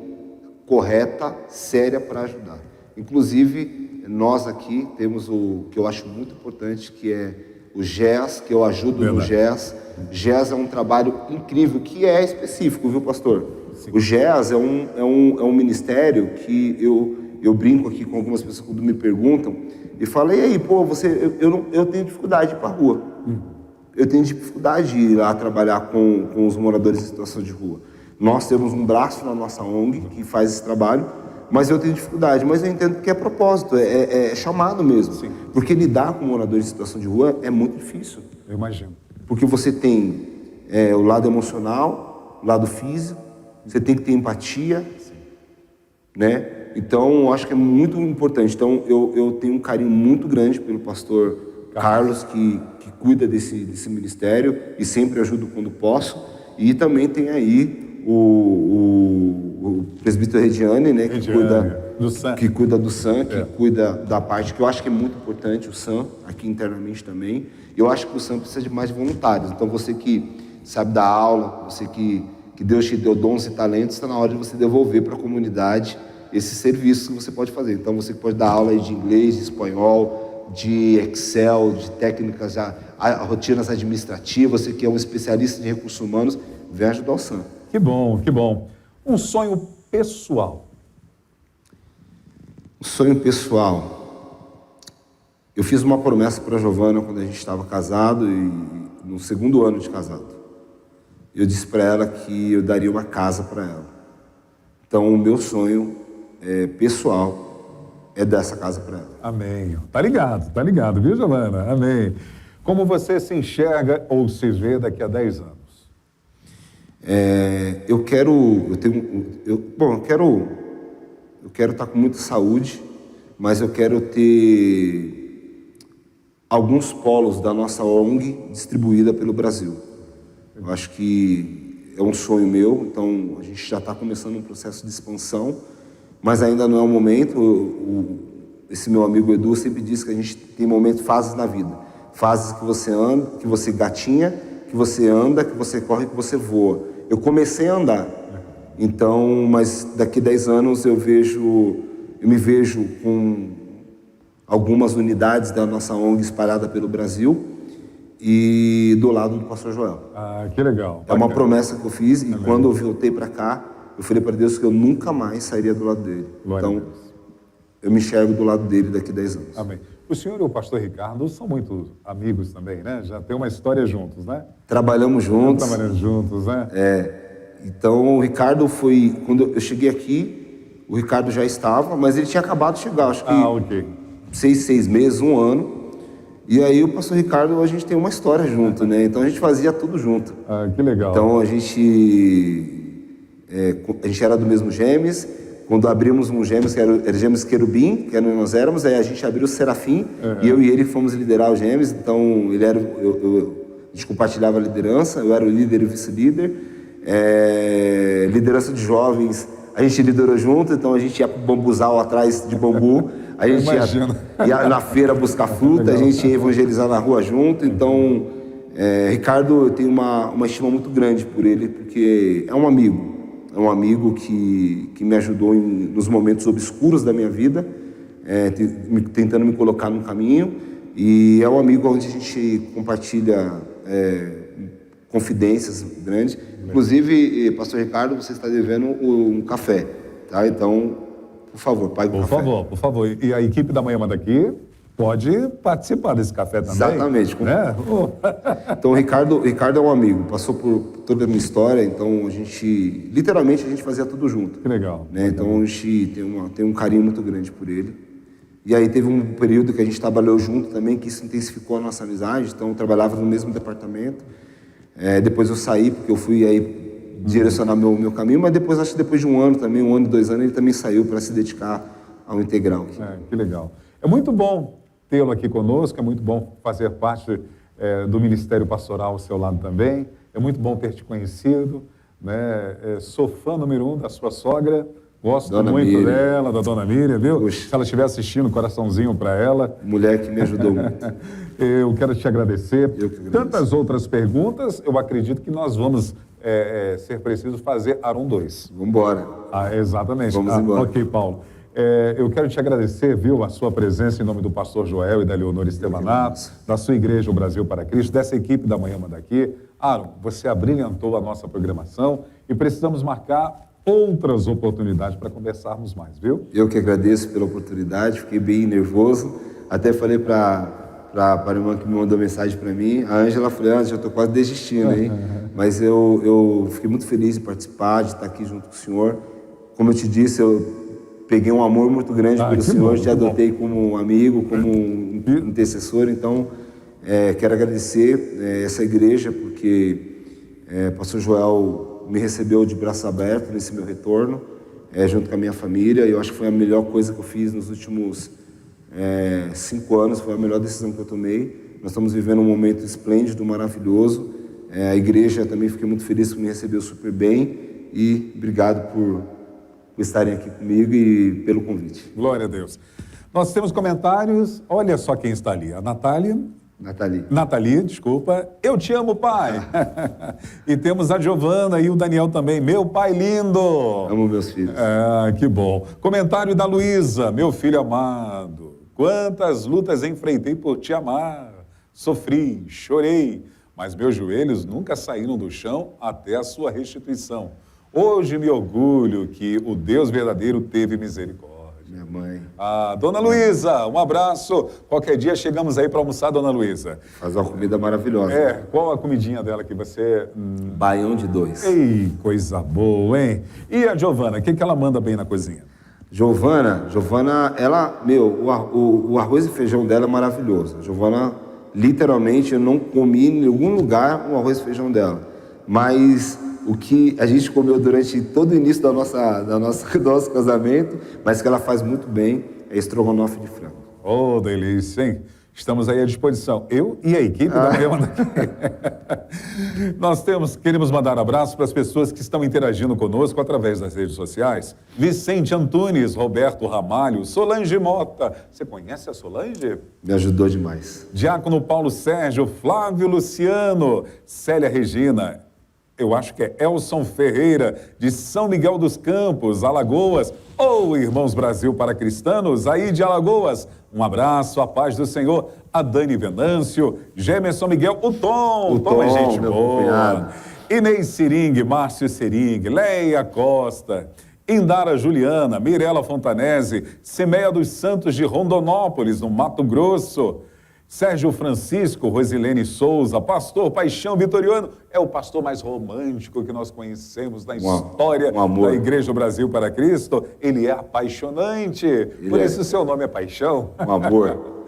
correta, séria, para ajudar. Inclusive, nós aqui temos o que eu acho muito importante, que é o GES, que eu ajudo no GES. GES é um trabalho incrível, que é específico, viu, pastor? Sim. O GES é um ministério que eu brinco aqui com algumas pessoas quando me perguntam, e falo, e aí, pô, eu tenho dificuldade de ir para a rua. Eu tenho dificuldade de ir lá trabalhar com os moradores em situação de rua. Nós temos um braço na nossa ONG que faz esse trabalho, mas eu tenho dificuldade. Mas eu entendo que é propósito, é chamado mesmo. Sim. Porque lidar com moradores em situação de rua é muito difícil. Eu imagino. Porque você tem o lado emocional, o lado físico, você tem que ter empatia, né? Então, eu acho que é muito importante. Então, eu tenho um carinho muito grande pelo pastor Carlos, que cuida desse ministério e sempre ajudo quando posso. E também tem aí o presbítero Rediani, né, que cuida do SAM, que cuida da parte que eu acho que é muito importante, o SAM, aqui internamente também. Eu acho que o SAM precisa de mais voluntários. Então, você que sabe dar aula, você que Deus te deu dons e talentos, está na hora de você devolver para a comunidade esses serviços que você pode fazer. Então, você pode dar aula de inglês, de espanhol, de Excel, de técnicas, rotinas administrativas. Você que é um especialista em recursos humanos, vem ajudar o SAM. Que bom, que bom. Um sonho pessoal. Um sonho pessoal. Eu fiz uma promessa para a Giovana quando a gente estava casado, e no segundo ano de casado. Eu disse para ela que eu daria uma casa para ela. Então, o meu sonho pessoal é dar essa casa para ela. Amém. Tá ligado, viu, Giovana? Amém. Como você se enxerga ou se vê daqui a 10 anos? Eu quero estar com muita saúde, mas eu quero ter alguns polos da nossa ONG distribuída pelo Brasil. Eu acho que é um sonho meu, então a gente já está começando um processo de expansão, mas ainda não é o momento. Esse meu amigo Edu sempre diz que a gente tem fases na vida. Fases que você anda, que você gatinha, que você anda, que você corre, que você voa. Eu comecei a andar, então, mas daqui a 10 anos eu me vejo com algumas unidades da nossa ONG espalhada pelo Brasil e do lado do pastor Joel. Que legal. É uma promessa que eu fiz. Amém. E quando eu voltei para cá, eu falei para Deus que eu nunca mais sairia do lado dele. Glória então, eu me enxergo do lado dele daqui a 10 anos. Amém. O senhor e o pastor Ricardo são muito amigos também, né? Já tem uma história juntos, né? Trabalhamos juntos. Né? Então, o Ricardo foi... Quando eu cheguei aqui, o Ricardo já estava, mas ele tinha acabado de chegar, acho que ok. 6 meses, 1 ano. E aí o pastor Ricardo, a gente tem uma história junto, né? Então, a gente fazia tudo junto. Que legal. Então, a gente era do mesmo Gêmeos. Quando abrimos um Gêmeos, que era Gêmeos Querubim, que era onde nós éramos, aí a gente abriu o Serafim, e eu e ele fomos liderar os Gêmeos. Então, a gente compartilhava a liderança, eu era o líder e o vice-líder. Liderança de jovens, a gente liderou junto, então a gente ia para o bambuzal atrás de bambu, a gente ia na feira buscar fruta, a gente ia evangelizar na rua junto. Então, Ricardo, eu tenho uma estima muito grande por ele, porque é um amigo que me ajudou nos momentos obscuros da minha vida, tentando me colocar no caminho, e é um amigo onde a gente compartilha confidências grandes. Inclusive, pastor Ricardo, você está devendo um café, tá? Então, por favor, pague o café. Por favor. E a equipe da Manhã Manda Aqui pode participar desse café também. Exatamente. Né? Então, o Ricardo é um amigo, passou por toda a minha história, então literalmente a gente fazia tudo junto. Que legal. Né? Então, a gente tem um carinho muito grande por ele. E aí teve um período que a gente trabalhou junto também, que isso intensificou a nossa amizade, então eu trabalhava no mesmo departamento. Depois eu saí, porque eu fui aí direcionar meu caminho, mas depois, acho que depois de um ano também, 1 ano, 2 anos, ele também saiu para se dedicar ao integral. Que legal. É muito bom tê-lo aqui conosco, é muito bom fazer parte do Ministério Pastoral ao seu lado também, é muito bom ter te conhecido, né? Sou fã número 1 da sua sogra, gosto Dona muito Miriam. dela, da Dona Miriam, viu? Puxa. Se ela estiver assistindo, coraçãozinho para ela. Mulher que me ajudou muito. Eu quero te agradecer. Eu que agradeço. Tantas outras perguntas, eu acredito que nós vamos ser preciso fazer Aron 2. Vamos embora. Exatamente. Vamos embora. Ok, Paulo. Eu quero te agradecer, viu, a sua presença em nome do pastor Joel e da Leonor Estevanato, da sua igreja, o Brasil para Cristo, dessa equipe da Manhã Manda Aqui. Aron, você abrilhantou a nossa programação e precisamos marcar outras oportunidades para conversarmos mais, viu? Eu que agradeço pela oportunidade, fiquei bem nervoso. Até falei para a irmã que me mandou mensagem para mim, a Ângela, falei, Ângela, eu estou quase desistindo, hein? Mas eu fiquei muito feliz de participar, de estar aqui junto com o senhor. Como eu te disse, eu peguei um amor muito grande pelo senhor, te adotei como um amigo, como um intercessor. Então, quero agradecer essa igreja, porque pastor Joel me recebeu de braço aberto nesse meu retorno, junto com a minha família. Eu acho que foi a melhor coisa que eu fiz nos últimos 5 anos, foi a melhor decisão que eu tomei. Nós estamos vivendo um momento esplêndido, maravilhoso. A igreja também, fiquei muito feliz que me recebeu super bem, e obrigado por estarem aqui comigo e pelo convite. Glória a Deus. Nós temos comentários, olha só quem está ali, a Nathalie, desculpa. Eu te amo, pai. E temos a Giovana e o Daniel também. Meu pai lindo. Amo meus filhos. Que bom. Comentário da Luísa. Meu filho amado, quantas lutas enfrentei por te amar. Sofri, chorei, mas meus joelhos nunca saíram do chão até a sua restituição. Hoje me orgulho que o Deus verdadeiro teve misericórdia. Minha mãe. Dona Luísa, um abraço. Qualquer dia chegamos aí para almoçar, Dona Luísa. Faz uma comida maravilhosa. Qual a comidinha dela que você... Baião de 2. Ei, coisa boa, hein? E a Giovana, o que ela manda bem na cozinha? Giovana, ela, o arroz e feijão dela é maravilhoso. Giovana, literalmente, eu não comi em algum lugar o arroz e feijão dela. Mas o que a gente comeu durante todo o início do nosso casamento, mas que ela faz muito bem, é estrogonofe de frango. Oh, delícia, hein? Estamos aí à disposição. Eu e a equipe da Manhã Manda Aqui. Nós queremos mandar abraços para as pessoas que estão interagindo conosco através das redes sociais. Vicente Antunes, Roberto Ramalho, Solange Mota. Você conhece a Solange? Me ajudou demais. Diácono Paulo Sérgio, Flávio Luciano, Célia Regina. Eu acho que é Elson Ferreira, de São Miguel dos Campos, Alagoas. Irmãos Brasil para Cristianos, aí de Alagoas. Um abraço, a paz do Senhor. A Dani Venâncio, Gemerson Miguel, o Tom é gente boa. Inês Sering, Márcio Sering, Leia Costa, Indara Juliana, Mirela Fontanese, Simeia dos Santos de Rondonópolis, no Mato Grosso. Sérgio Francisco, Rosilene Souza, pastor Paixão Vitoriano, é o pastor mais romântico que nós conhecemos na história da Igreja do Brasil para Cristo. Ele é apaixonante, por isso o seu nome é Paixão. Um amor.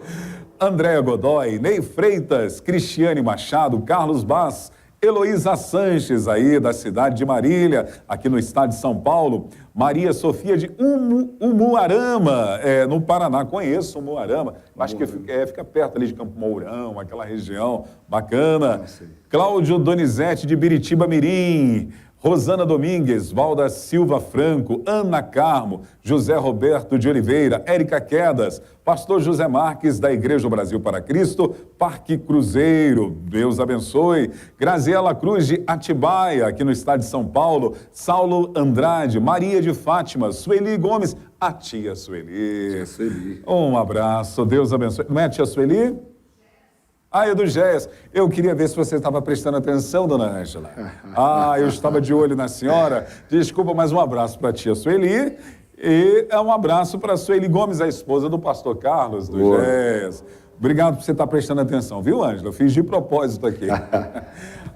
Andréa Godoy, Ney Freitas, Cristiane Machado, Carlos Bass, Heloísa Sanches, aí da cidade de Marília, aqui no estado de São Paulo. Maria Sofia de Umuarama, no Paraná. Conheço Umuarama, acho que fica perto ali de Campo Mourão, aquela região bacana. Cláudio Donizete de Biritiba Mirim. Rosana Domingues, Valda Silva Franco, Ana Carmo, José Roberto de Oliveira, Érica Quedas, pastor José Marques, da Igreja do Brasil para Cristo, Parque Cruzeiro, Deus abençoe, Graziela Cruz de Atibaia, aqui no estado de São Paulo, Saulo Andrade, Maria de Fátima, Sueli Gomes, a tia Sueli. Tia Sueli. Um abraço, Deus abençoe. Não é a tia Sueli? Ah, é do Géias. Eu queria ver se você estava prestando atenção, dona Ângela. Ah, eu estava de olho na senhora. Desculpa, mas um abraço para a tia Sueli. E um abraço para a Sueli Gomes, a esposa do pastor Carlos, do Géias. Obrigado por você estar prestando atenção, viu, Ângela? Eu fiz de propósito aqui.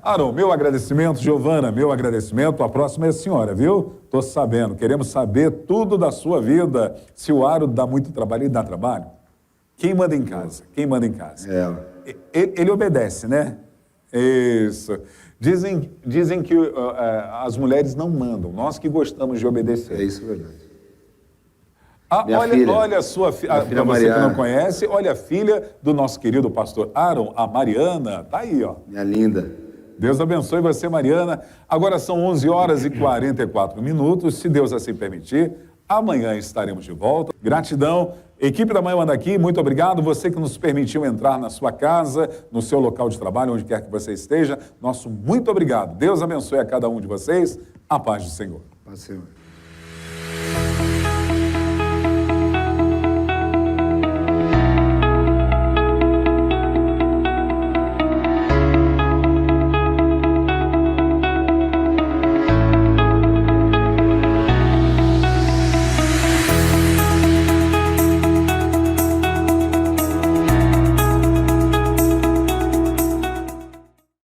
Aron, meu agradecimento. Giovana, meu agradecimento. A próxima é a senhora, viu? Estou sabendo. Queremos saber tudo da sua vida. Se o Aro dá muito trabalho, ele dá trabalho? Quem manda em casa? Quem manda em casa? Ela. Ele obedece, né? Isso. Dizem que as mulheres não mandam. Nós que gostamos de obedecer. É isso, verdade. Olha a sua filha. Para você que não conhece, olha a filha do nosso querido pastor Aron, a Mariana. Tá aí, ó. Minha linda. Deus abençoe você, Mariana. Agora são 11 horas e 44 minutos. Se Deus assim permitir, amanhã estaremos de volta. Gratidão. Equipe da Manhã Manda Aqui, muito obrigado. Você que nos permitiu entrar na sua casa, no seu local de trabalho, onde quer que você esteja. Nosso muito obrigado. Deus abençoe a cada um de vocês. A paz do Senhor. Paz do Senhor.